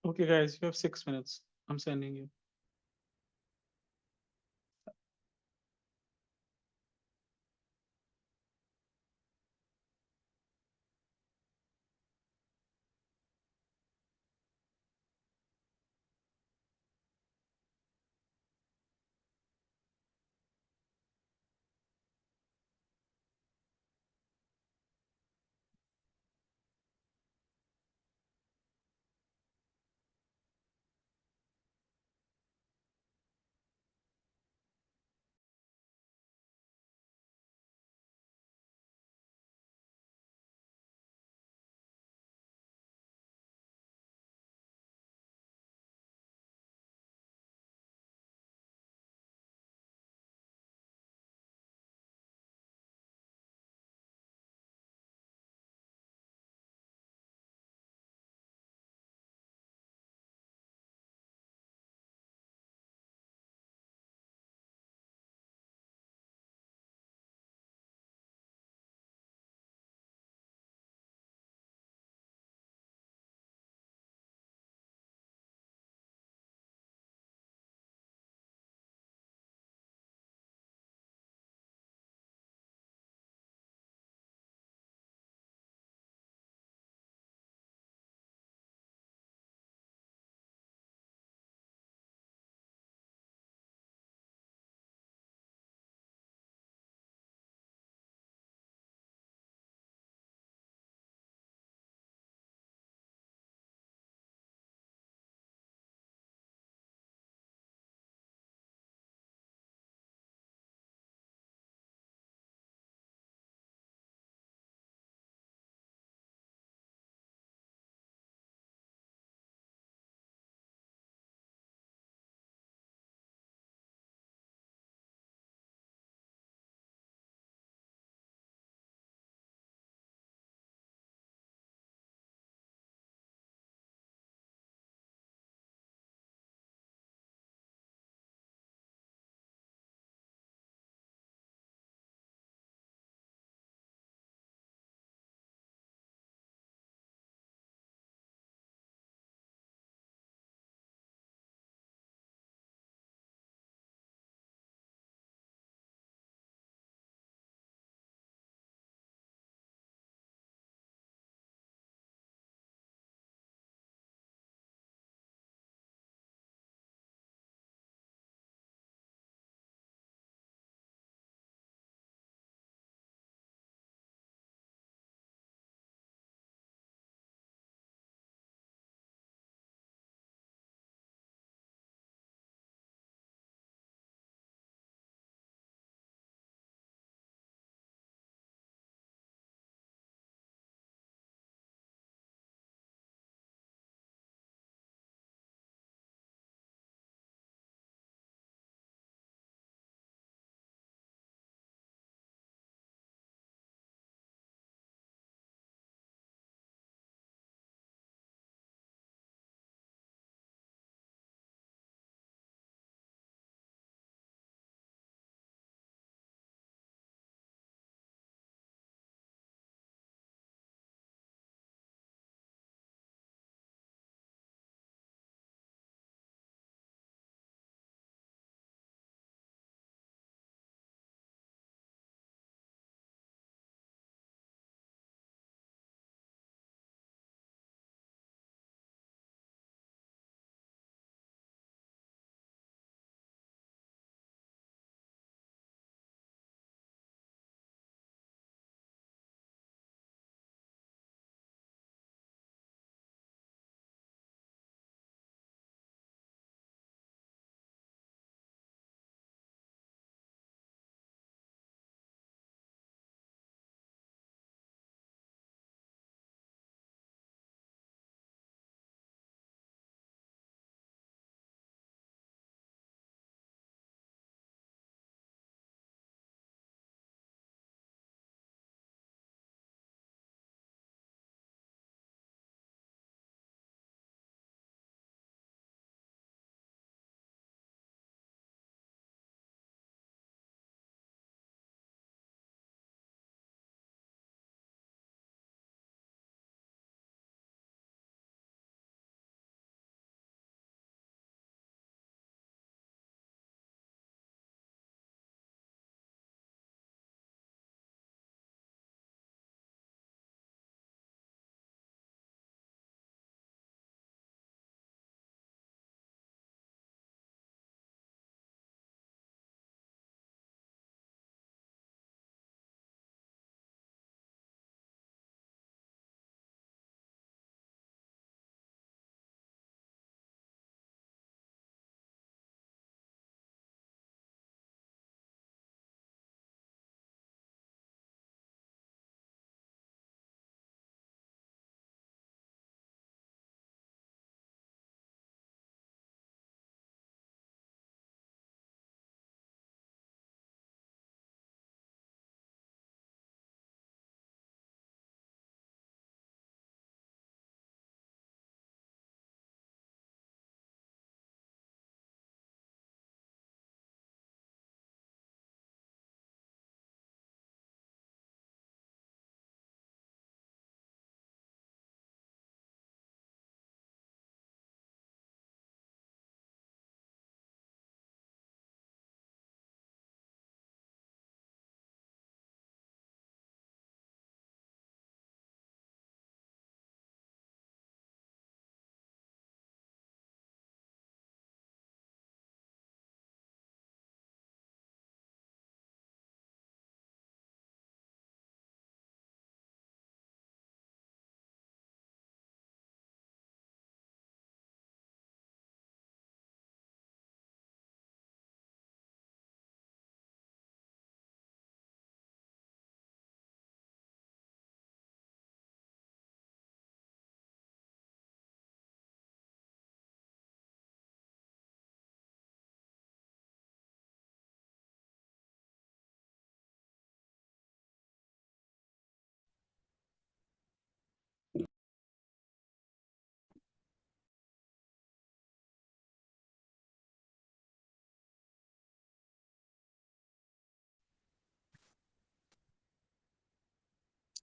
Okay, guys, you have 6 minutes. I'm sending you.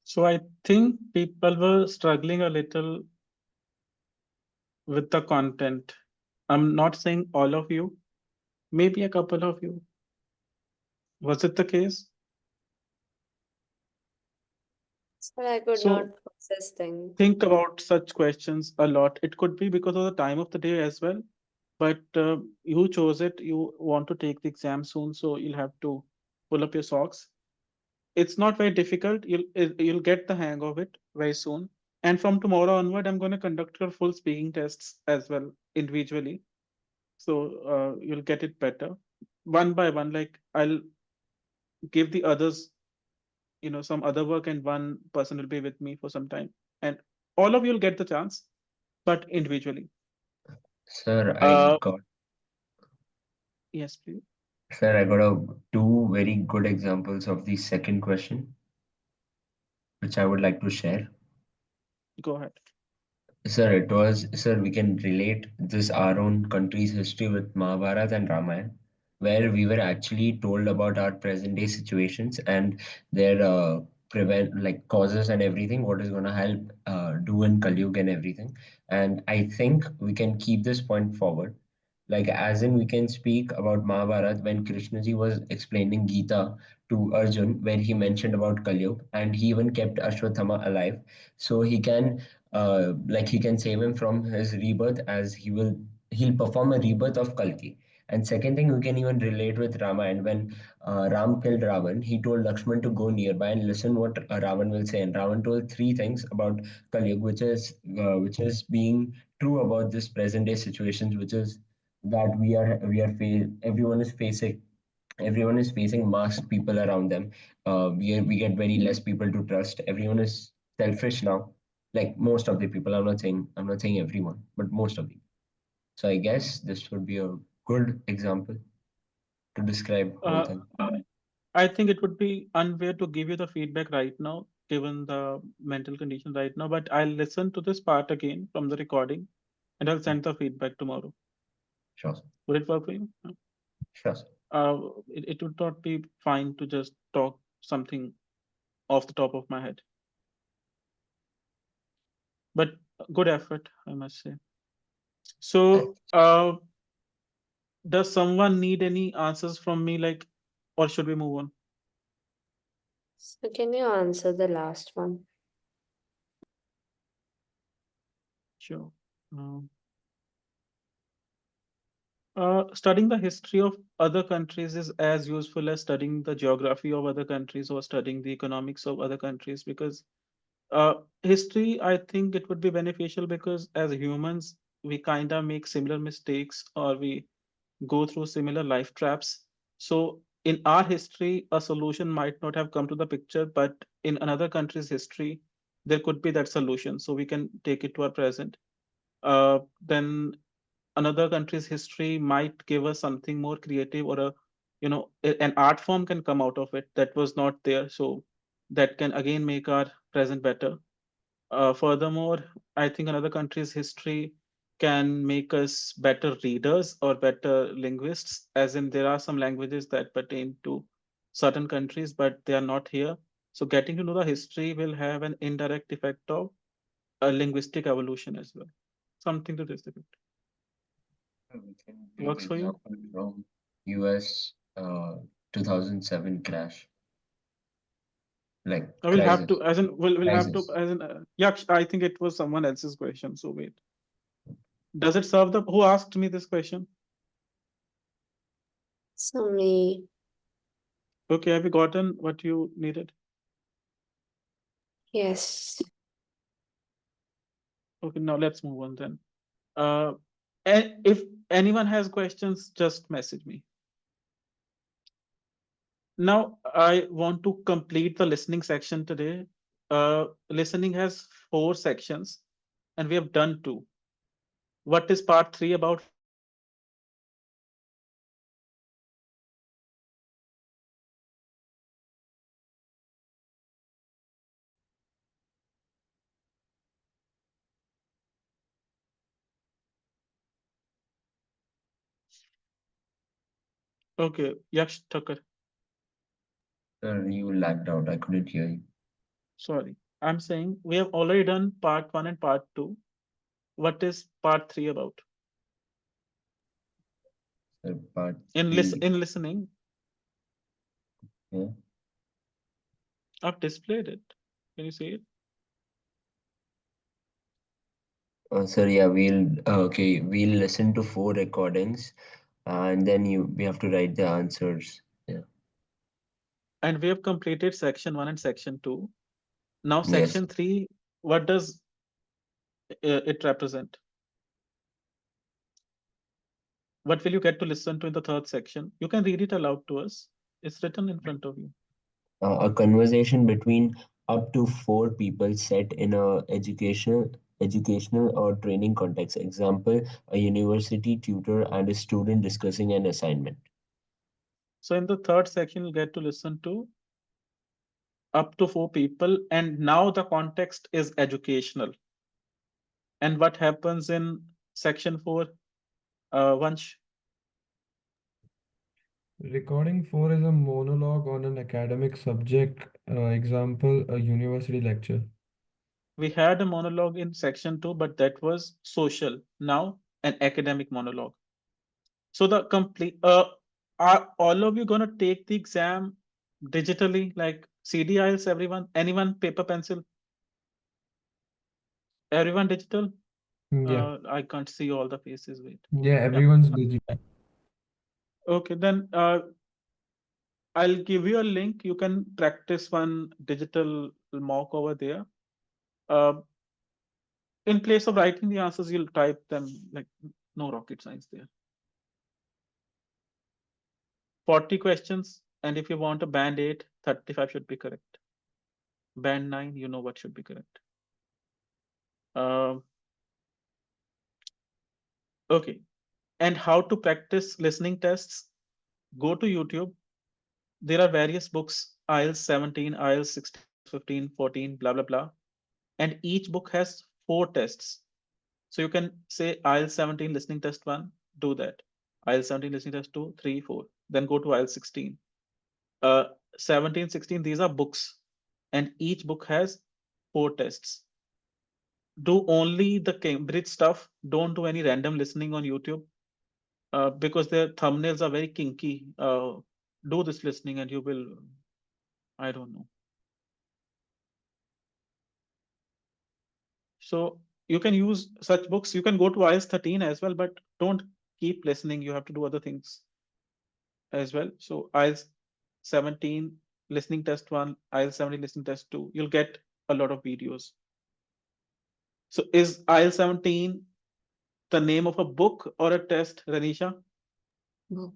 So I think people were struggling a little with the content. I'm not saying all of you, maybe a couple of you. Was it the case?
So I could not
So
process things.
think about such questions a lot. It could be because of the time of the day as well, but you chose it. You want to take the exam soon, so you'll have to pull up your socks. It's not very difficult. You'll get the hang of it very soon. And from tomorrow onward, I'm going to conduct your full speaking tests as well individually. So you'll get it better one by one. Like I'll give the others, some other work, and one person will be with me for some time, and all of you'll get the chance, but individually.
Sir,
Uh, yes, please
I got two very good examples of the second question, which I would like to share.
go ahead.
Sir, we can relate this our own country's history with Mahabharata and Ramayana, where we were actually told about our present day situations and their prevent like causes and everything, what is going to help do in Kali Yuga and everything. And I think we can keep this point forward. Like as in we can speak about Mahabharata when Krishnaji was explaining Gita to Arjun, where he mentioned about Kali Yuga, and he even kept Ashwatthama alive, so he can he can save him from his rebirth, as he'll perform a rebirth of Kalki. And second thing, we can even relate with Rama. And when Ram killed Ravan, he told Lakshman to go nearby and listen what Ravan will say. And Ravan told three things about Kali Yuga, which is being true about this present day situations, which is that everyone is facing masked people around them. We get very less people to trust. Everyone is selfish now, like most of the people. I'm not saying everyone, but most of the. So I guess this would be a good example to describe whole
uh,
thing.
I think it would be unfair to give you the feedback right now, given the mental condition right now, but I'll listen to this part again from the recording, and I'll send the feedback tomorrow.
Sure, sir.
Would it work for you?
Sure, sir.
It would not be fine to just talk something off the top of my head, but good effort, I must say.
I,
So, does someone need any answers from me, like, or should we move on?
So can you answer the last one?
Sure. Studying the history of other countries is as useful as studying the geography of other countries or studying the economics of other countries, because history, I think it would be beneficial because as humans, we kind of make similar mistakes or we go through similar life traps. So in our history, a solution might not have come to the picture, but in another country's history, there could be that solution. So we can take it to our present. Then another country's history might give us something more creative, or an art form can come out of it that was not there. So that can again make our present better. Furthermore, I think another country's history can make us better readers or better linguists, as in there are some languages that pertain to certain countries, but they are not here. So getting to know the history will have an indirect effect of a linguistic evolution as well. Something to this effect.
we can take
Works for you?
example from US 2007 crash, like
We'll have
crisis,
to, as in, we'll have to,
crisis.
as in, yeah, I think it was someone else's question. So wait, does it serve the, who asked me this question?
So me,
Okay, have you gotten what you needed?
yes.
Okay, now let's move on then. And if anyone has questions, just message me. Now, I want to complete the listening section today. Listening has 4 sections, and we have done 2. What is part 3 about? Okay, Yaksh Thakkar.
Sir, you lagged out. I couldn't hear you.
Sorry, I'm saying we have already done part one and part two. What is part three about?
So part
In
three.
listening,
Yeah.
I've displayed it. Can you see it?
So yeah, we'll listen to 4 recordings, and then we have to write the answers. Yeah.
And we have completed section one and section two. Now
Yes.
section three, what does it represent? What will you get to listen to in the third section? You can read it aloud to us. It's written in front of you.
A conversation between up to 4 people set in a educational or training context. Example, a university tutor and a student discussing an assignment.
So in the third section, you'll get to listen to up to 4 people. And now the context is educational. And what happens in section four, Vansh?
Recording 4 is a monologue on an academic subject, example, a university lecture.
We had a monologue in section two, but that was social. Now an academic monologue. So the complete are all of you gonna take the exam digitally, like CD IELTS, everyone, anyone, paper, pencil, everyone digital?
Yeah,
I can't see all the faces. Wait.
yeah,
Yeah.
everyone's digital.
Okay, then I'll give you a link. You can practice one digital mock over there. Uh, in place of writing the answers, you'll type them, like no rocket science there. 40 questions, and if you want a band 8, 35 should be correct. Band 9, you know what should be correct. Uh, okay, and how to practice listening tests? Go to YouTube. There are various books, IELTS 17, IELTS 16, IELTS 15, 14, blah, blah, blah. And each book has 4 tests. So you can say IELTS 17 listening test 1, do that. IELTS 17 listening test 2, 3, 4. Then go to IELTS 16. 17, 16, these are books. And each book has 4 tests. Do only the Cambridge stuff. Don't do any random listening on YouTube because their thumbnails are very kinky. Do this listening and you will, I don't know. So you can use such books. You can go to IELTS 13 as well, but don't keep listening. You have to do other things as well. So IELTS 17 listening test 1, IELTS 17 listening test 2. You'll get a lot of videos. So is IELTS 17 the name of a book or a test, Ranisha?
Book.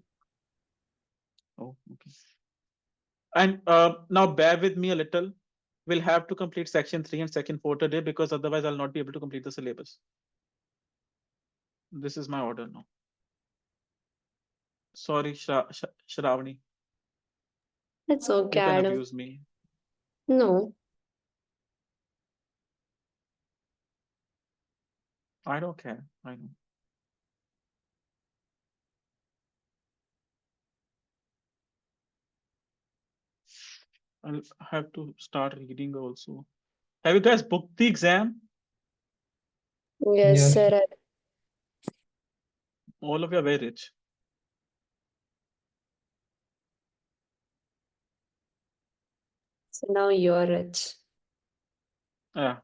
Oh, okay. And now bear with me a little. We'll have to complete section 3 and section 4 today because otherwise I'll not be able to complete the syllabus. This is my order now. Sorry, Shravani.
It's okay.
You can
I don't.
abuse me.
No.
I don't care. I know. I'll have to start reading also. Have you guys booked the exam?
Yes,
Yes,
sir.
All of you are very rich.
So now you're rich.
Yeah.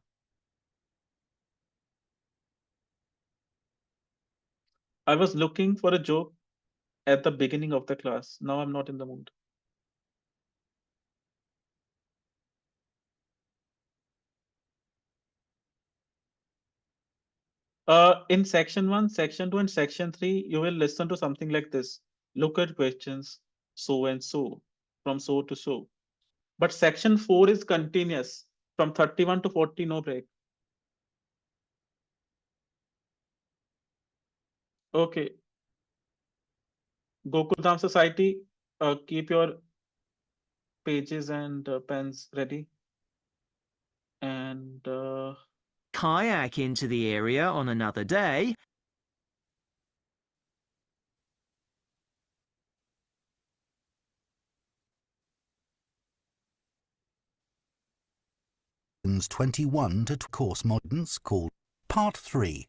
I was looking for a joke at the beginning of the class. Now I'm not in the mood. In section 1, section 2, and section 3, you will listen to something like this. Look at questions, so and so, from so to so. But section 4 is continuous from 31 to 40, no break. Okay. Gokuldham Society, keep your pages and pens ready. And
Kayak into the area on another day.
questions 21 to course modules called Part 3.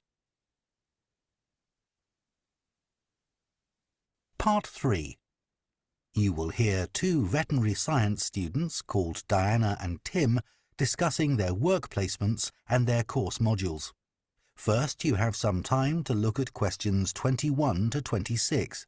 Part 3. You will hear two veterinary science students called Diana and Tim discussing their work placements and their course modules. First, you have some time to look at questions 21 to 26.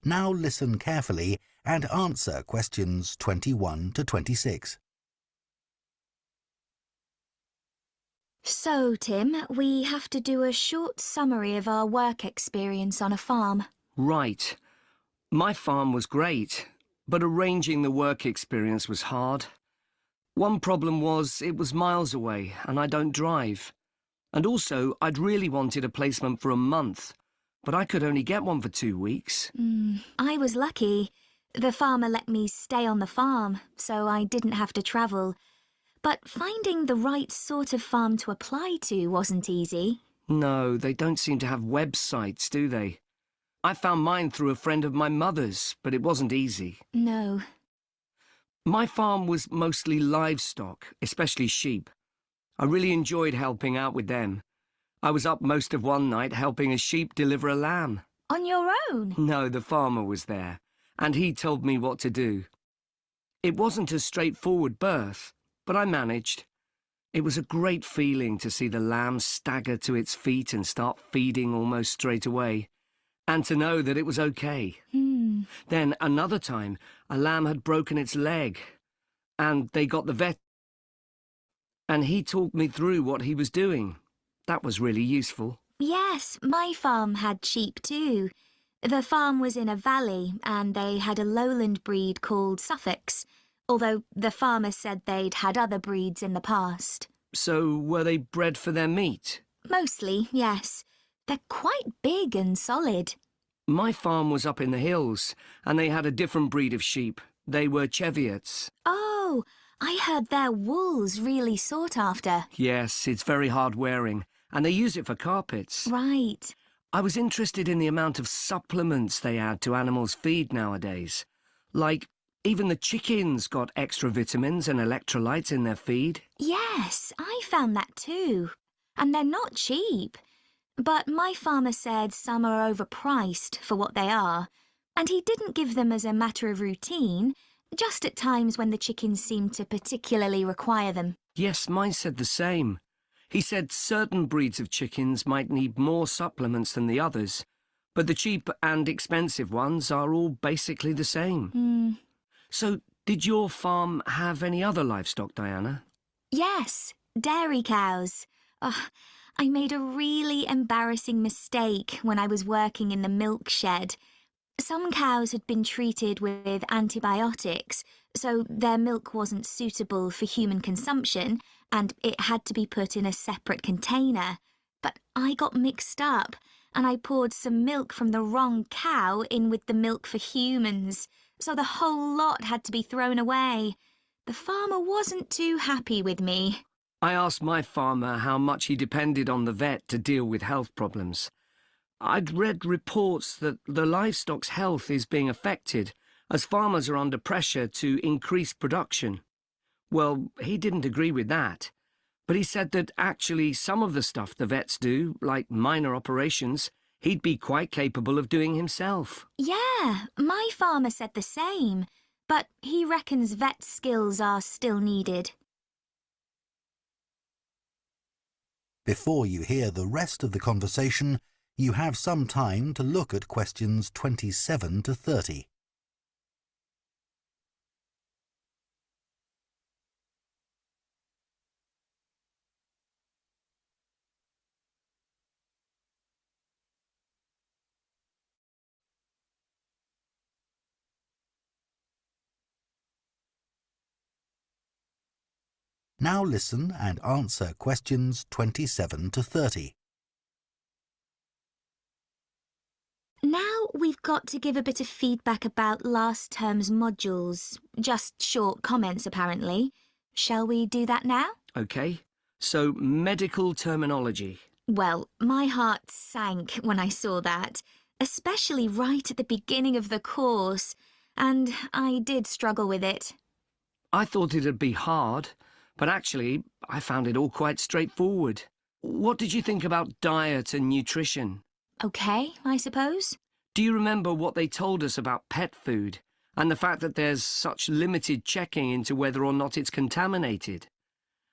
Now listen carefully and answer questions 21 to 26.
So, Tim, we have to do a short summary of our work experience on a farm.
Right. My farm was great, but arranging the work experience was hard. One problem was it was miles away and I don't drive. And also, I'd really wanted a placement for a month, but I could only get one for 2 weeks.
I was lucky. The farmer let me stay on the farm, so I didn't have to travel. But finding the right sort of farm to apply to wasn't easy.
No, they don't seem to have websites, do they? I found mine through a friend of my mother's, but it wasn't easy.
No.
My farm was mostly livestock, especially sheep. I really enjoyed helping out with them. I was up most of one night helping a sheep deliver a lamb.
On your own?
No, the farmer was there, and he told me what to do. It wasn't a straightforward birth, but I managed. It was a great feeling to see the lamb stagger to its feet and start feeding almost straight away, and to know that it was okay. Then another time, a lamb had broken its leg, and they got the vet, and he talked me through what he was doing. That was really useful.
Yes, my farm had sheep too. The farm was in a valley, and they had a lowland breed called Suffolks, although the farmer said they'd had other breeds in the past.
So, were they bred for their meat?
Mostly, yes. They're quite big and solid.
My farm was up in the hills, and they had a different breed of sheep. They were Cheviots.
Oh, I heard their wool's really sought after.
Yes, it's very hard wearing, and they use it for carpets.
Right.
I was interested in the amount of supplements they add to animals' feed nowadays. Like, even the chickens got extra vitamins and electrolytes in their feed.
Yes, I found that too. And they're not cheap. But my farmer said some are overpriced for what they are, and he didn't give them as a matter of routine, just at times when the chickens seemed to particularly require them.
Yes, mine said the same. He said certain breeds of chickens might need more supplements than the others, but the cheap and expensive ones are all basically the same. So, did your farm have any other livestock, Diana?
Yes, dairy cows. Oh, I made a really embarrassing mistake when I was working in the milk shed. Some cows had been treated with antibiotics, so their milk wasn't suitable for human consumption, and it had to be put in a separate container. But I got mixed up, and I poured some milk from the wrong cow in with the milk for humans, so the whole lot had to be thrown away. The farmer wasn't too happy with me.
I asked my farmer how much he depended on the vet to deal with health problems. I'd read reports that the livestock's health is being affected as farmers are under pressure to increase production. Well, he didn't agree with that, but he said that actually some of the stuff the vets do, like minor operations, he'd be quite capable of doing himself.
Yeah, my farmer said the same, but he reckons vet skills are still needed.
Before you hear the rest of the conversation, you have some time to look at questions 27 to 30. Now listen and answer questions 27 to 30.
Now we've got to give a bit of feedback about last term's modules. Just short comments, apparently. Shall we do that now?
Okay, so medical terminology.
Well, my heart sank when I saw that, especially right at the beginning of the course, and I did struggle with it.
I thought it'd be hard, but actually, I found it all quite straightforward. What did you think about diet and nutrition?
Okay, I suppose.
Do you remember what they told us about pet food and the fact that there's such limited checking into whether or not it's contaminated?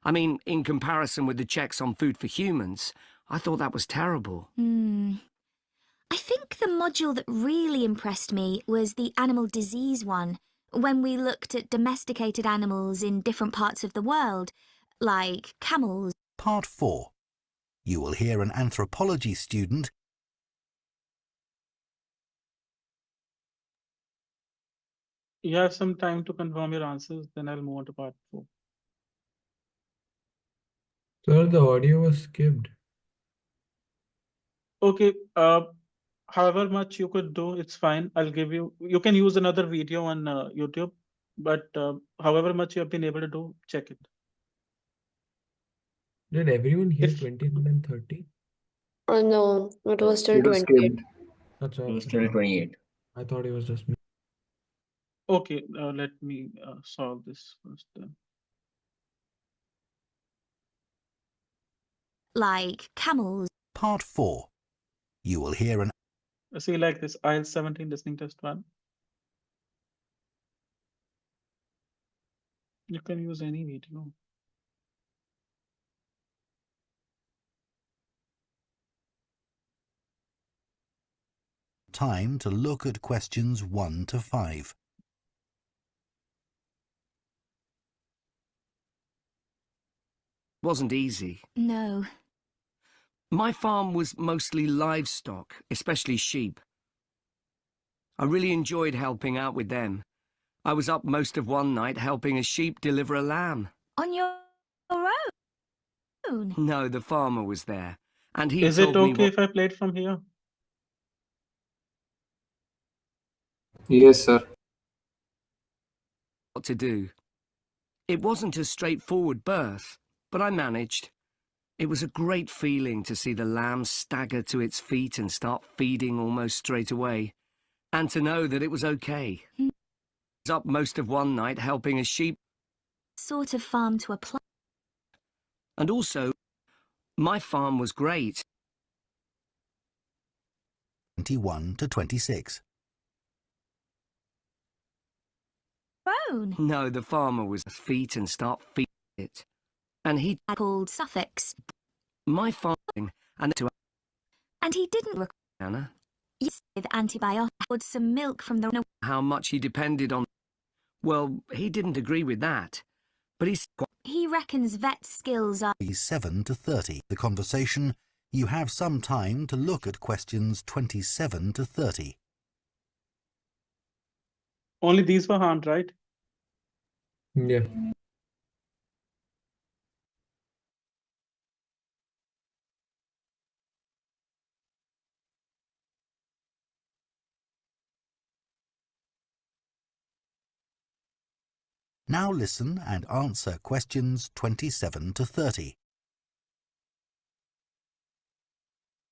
I mean, in comparison with the checks on food for humans, I thought that was terrible.
I think the module that really impressed me was the animal disease one, when we looked at domesticated animals in different parts of the world, like camels.
Part 4. You will hear an anthropology student
You have some time to confirm your answers, then I'll move on to part 4.
Sir, the audio was skipped.
Okay, however much you could do, it's fine. I'll give you, you can use another video on YouTube, but however much you have been able to do, check it.
Did everyone hear
If
29 and 30?
No, it was till
It was
28.
skipped.
That's
It
all.
was till 28.
I thought it was just me.
okay, let me solve this first then.
Like camels.
Part 4. You will hear an
See, like this IELTS 17 listening test 1. You can use any video.
time to look at questions 1 to 5.
Wasn't easy.
No.
My farm was mostly livestock, especially sheep. I really enjoyed helping out with them. I was up most of one night helping a sheep deliver a lamb.
On your own?
No, the farmer was there, and he
Is it
told me
okay
what
if I play it from here?
Yes, sir.
to do. It wasn't a straightforward birth, but I managed. It was a great feeling to see the lamb stagger to its feet and start feeding almost straight away, and to know that it was okay. I was up most of one night helping a sheep.
Sort of farm to apply.
And also, my farm was great.
21 to 26.
Own.
No, the farmer was feet and start feeding it. And he
Called suffix.
my farming and to
And he didn't
Anna
yes, with antibiotics, some milk from the.
how much he depended on. Well, he didn't agree with that, but
He reckons vet skills are.
7 to 30. The conversation, you have some time to look at questions 27 to 30.
Only these were harmed, right?
Yeah.
Now listen and answer questions 27 to 30.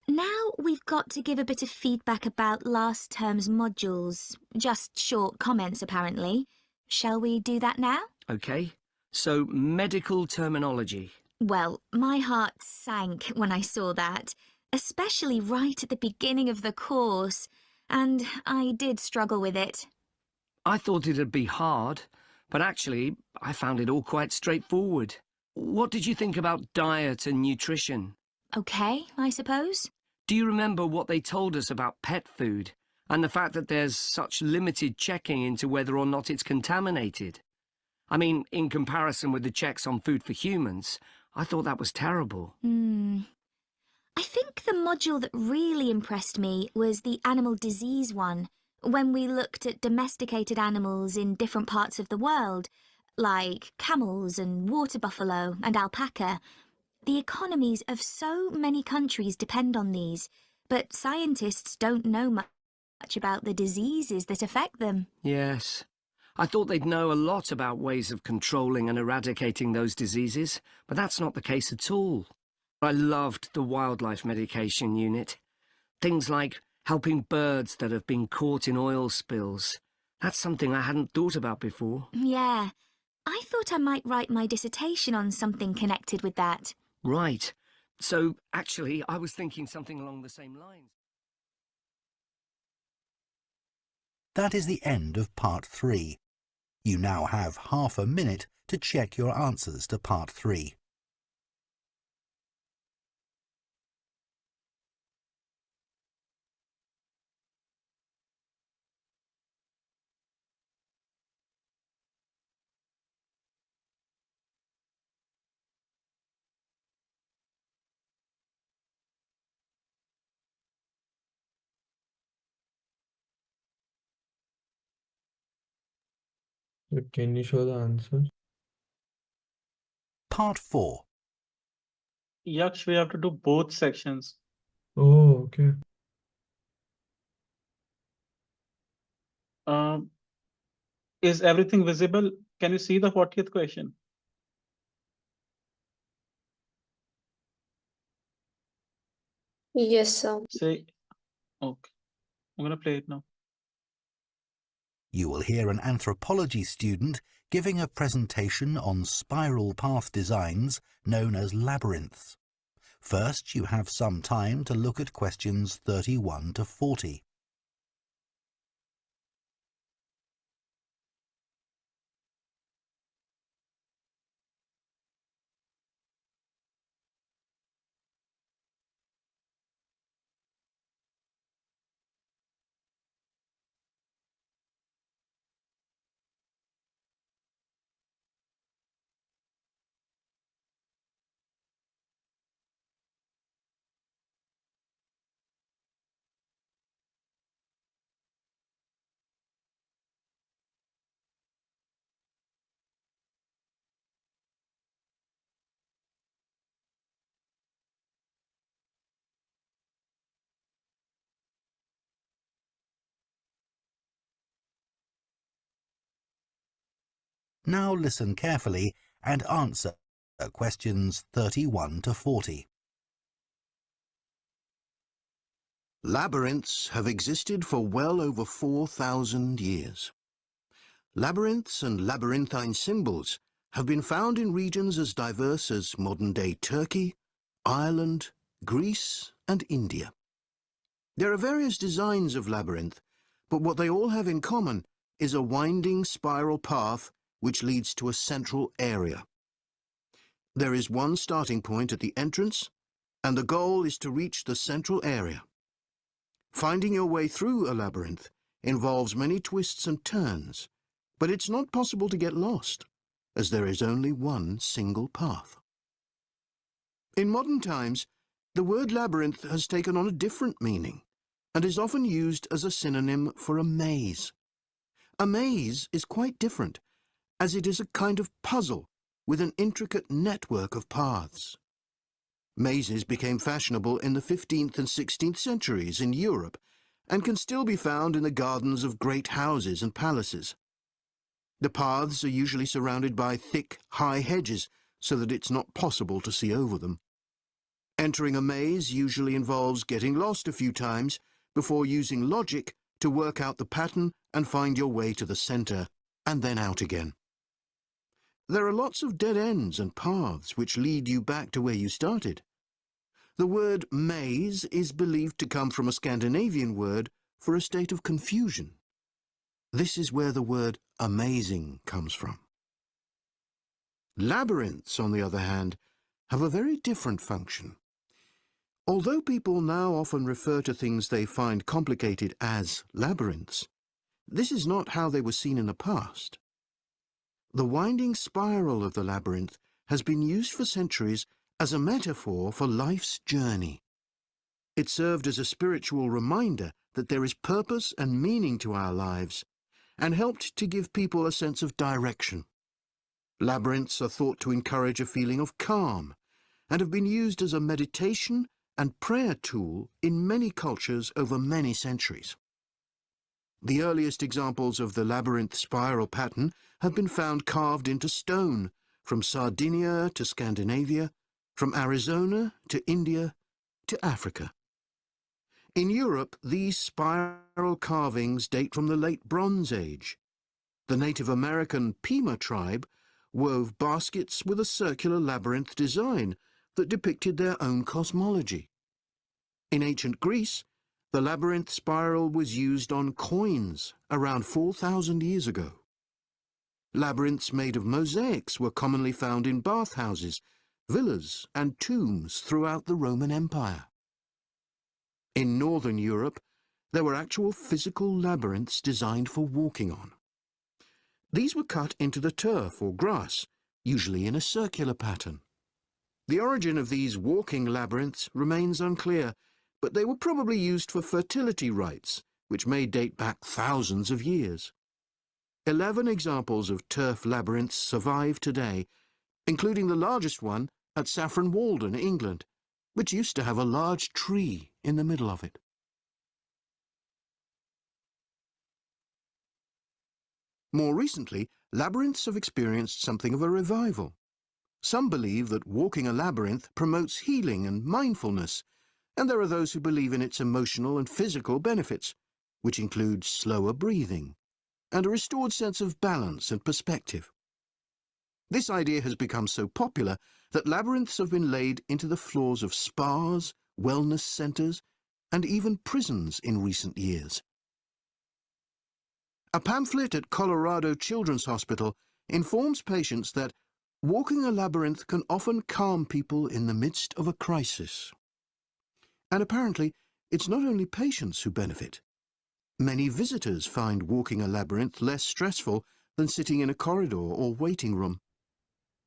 Now we've got to give a bit of feedback about last term's modules. Just short comments, apparently. Shall we do that now?
Okay, so medical terminology.
Well, my heart sank when I saw that, especially right at the beginning of the course, and I did struggle with it.
I thought it'd be hard, but actually, I found it all quite straightforward. What did you think about diet and nutrition?
Okay, I suppose.
Do you remember what they told us about pet food and the fact that there's such limited checking into whether or not it's contaminated? I mean, in comparison with the checks on food for humans, I thought that was terrible.
I think the module that really impressed me was the animal disease one, when we looked at domesticated animals in different parts of the world, like camels and water buffalo and alpaca. The economies of so many countries depend on these, but scientists don't know much about the diseases that affect them.
Yes. I thought they'd know a lot about ways of controlling and eradicating those diseases, but that's not the case at all. I loved the wildlife medication unit. Things like helping birds that have been caught in oil spills. That's something I hadn't thought about before.
Yeah, I thought I might write my dissertation on something connected with that.
Right. So, actually, I was thinking something along the same lines.
That is the end of part 3. You now have half a minute to check your answers to part 3.
So can you show the answer?
Part 4.
Yaksh, we have to do both sections.
Oh, okay.
Is everything visible? Can you see the 40th question?
Yes, sir.
Say, okay. I'm gonna play it now.
You will hear an anthropology student giving a presentation on spiral path designs known as labyrinths. First, you have some time to look at questions 31 to 40. Now listen carefully and answer questions 31 to 40.
Labyrinths have existed for well over 4,000 years. Labyrinths and labyrinthine symbols have been found in regions as diverse as modern-day Turkey, Ireland, Greece, and India. There are various designs of labyrinth, but what they all have in common is a winding spiral path which leads to a central area. There is one starting point at the entrance, and the goal is to reach the central area. Finding your way through a labyrinth involves many twists and turns, but it's not possible to get lost, as there is only one single path. In modern times, the word labyrinth has taken on a different meaning and is often used as a synonym for a maze. A maze is quite different, as it is a kind of puzzle with an intricate network of paths. Mazes became fashionable in the 15th and 16th centuries in Europe and can still be found in the gardens of great houses and palaces. The paths are usually surrounded by thick, high hedges so that it's not possible to see over them. Entering a maze usually involves getting lost a few times before using logic to work out the pattern and find your way to the center, and then out again. There are lots of dead ends and paths which lead you back to where you started. The word maze is believed to come from a Scandinavian word for a state of confusion. This is where the word amazing comes from. Labyrinths, on the other hand, have a very different function. Although people now often refer to things they find complicated as labyrinths, this is not how they were seen in the past. The winding spiral of the labyrinth has been used for centuries as a metaphor for life's journey. It served as a spiritual reminder that there is purpose and meaning to our lives, and helped to give people a sense of direction. Labyrinths are thought to encourage a feeling of calm and have been used as a meditation and prayer tool in many cultures over many centuries. The earliest examples of the labyrinth spiral pattern have been found carved into stone, from Sardinia to Scandinavia, from Arizona to India to Africa. In Europe, these spiral carvings date from the late Bronze Age. The Native American Pima tribe wove baskets with a circular labyrinth design that depicted their own cosmology. In ancient Greece, the labyrinth spiral was used on coins around 4,000 years ago. Labyrinths made of mosaics were commonly found in bathhouses, villas, and tombs throughout the Roman Empire. In Northern Europe, there were actual physical labyrinths designed for walking on. These were cut into the turf or grass, usually in a circular pattern. The origin of these walking labyrinths remains unclear, but they were probably used for fertility rites, which may date back thousands of years. 11 examples of turf labyrinths survive today, including the largest one at Saffron Walden, England, which used to have a large tree in the middle of it. More recently, labyrinths have experienced something of a revival. Some believe that walking a labyrinth promotes healing and mindfulness, and there are those who believe in its emotional and physical benefits, which include slower breathing and a restored sense of balance and perspective. This idea has become so popular that labyrinths have been laid into the floors of spas, wellness centres, and even prisons in recent years. A pamphlet at Colorado Children's Hospital informs patients that walking a labyrinth can often calm people in the midst of a crisis. And apparently, it's not only patients who benefit. Many visitors find walking a labyrinth less stressful than sitting in a corridor or waiting room.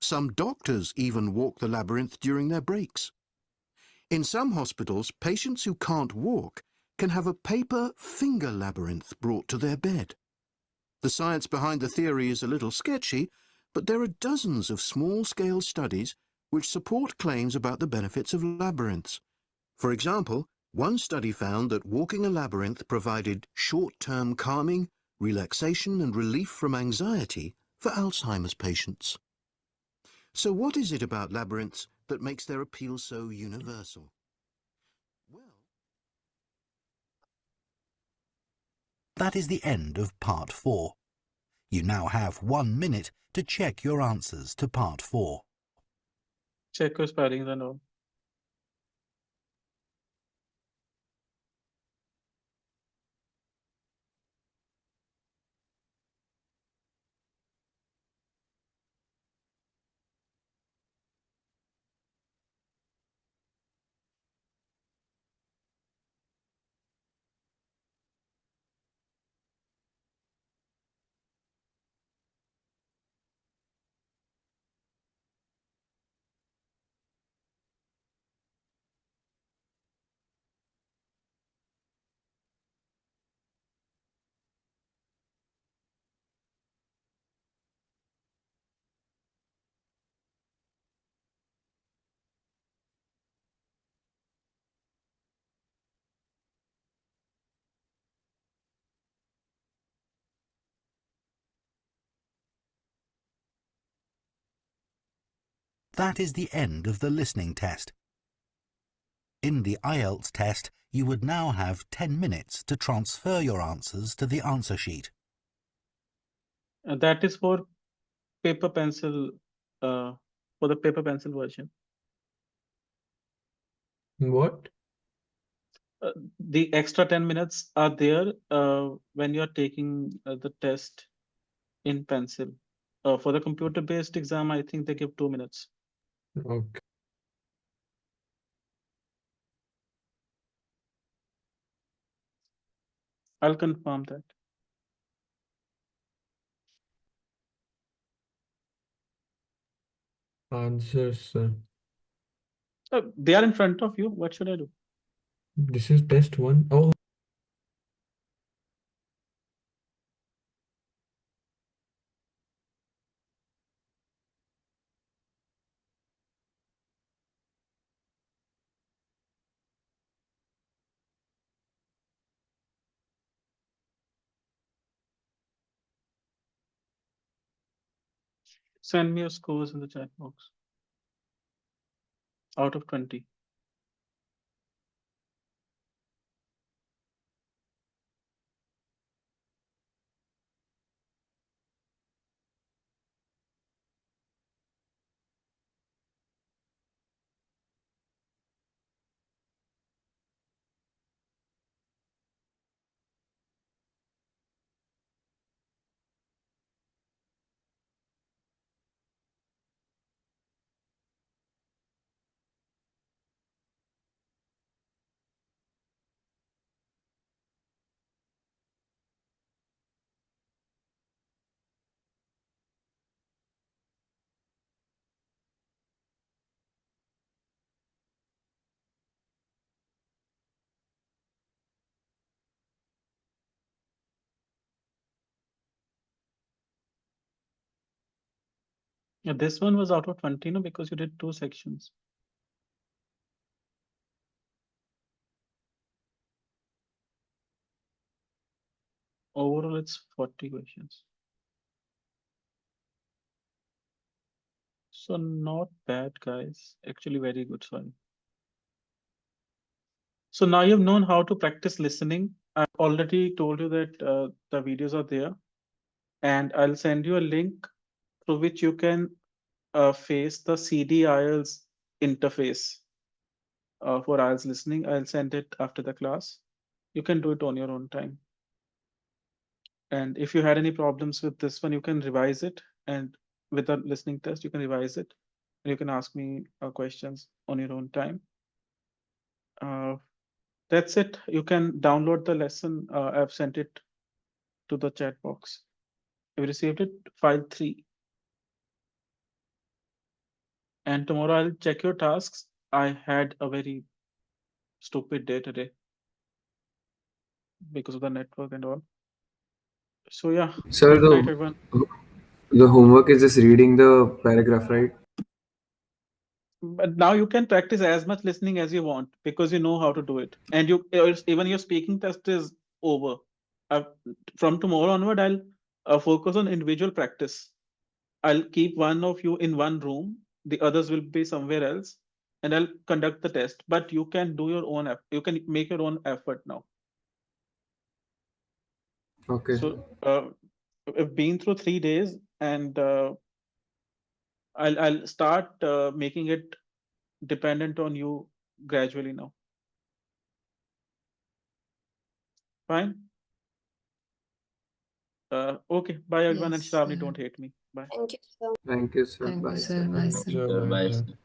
Some doctors even walk the labyrinth during their breaks. In some hospitals, patients who can't walk can have a paper finger labyrinth brought to their bed. The science behind the theory is a little sketchy, but there are dozens of small-scale studies which support claims about the benefits of labyrinths. For example, one study found that walking a labyrinth provided short-term calming, relaxation and relief from anxiety for Alzheimer's patients. So what is it about labyrinths that makes their appeal so universal?
That is the end of part 4. You now have 1 minute to check your answers to part 4.
Check your spellings and all.
That is the end of the listening test. In the IELTS test, you would now have 10 minutes to transfer your answers to the answer sheet.
That is for paper pencil, for the paper pencil version.
What?
The extra 10 minutes are there when you're taking the test in pencil. For the computer-based exam, I think they give 2 minutes.
Okay.
I'll confirm that.
Answers, sir.
They are in front of you. What should I do?
This is test 1. Oh.
Send me your scores in the chat box. Out of 20. Yeah, this one was out of 20, no, because you did 2 sections. Overall, it's 40 questions. So not bad, guys. Actually, very good. Sorry. So now you've known how to practice listening. I've already told you that the videos are there, and I'll send you a link through which you can face the CD IELTS interface for IELTS listening. I'll send it after the class. You can do it on your own time. And if you had any problems with this one, you can revise it. And with the listening test, you can revise it. And you can ask me questions on your own time. That's it. You can download the lesson. I've sent it to the chat box. You received it, file 3. And tomorrow I'll check your tasks. I had a very stupid day today because of the network and all. So yeah,
Sir,
good night, everyone.
the homework is just reading the paragraph, right?
But now you can practice as much listening as you want because you know how to do it. And you even your speaking test is over. From tomorrow onward, I'll focus on individual practice. I'll keep one of you in one room, the others will be somewhere else, and I'll conduct the test. But you can do your own, you can make your own effort now.
Okay.
So I've been through 3 days, and I'll start making it dependent on you gradually now. Fine. Okay. Bye, everyone. And
Yes,
Shravani,
sir.
don't hate me. Bye.
Thank you so
Thank you, sir.
Thank you,
Bye.
sir. Bye, sir.
Sure,
Bye.
sir.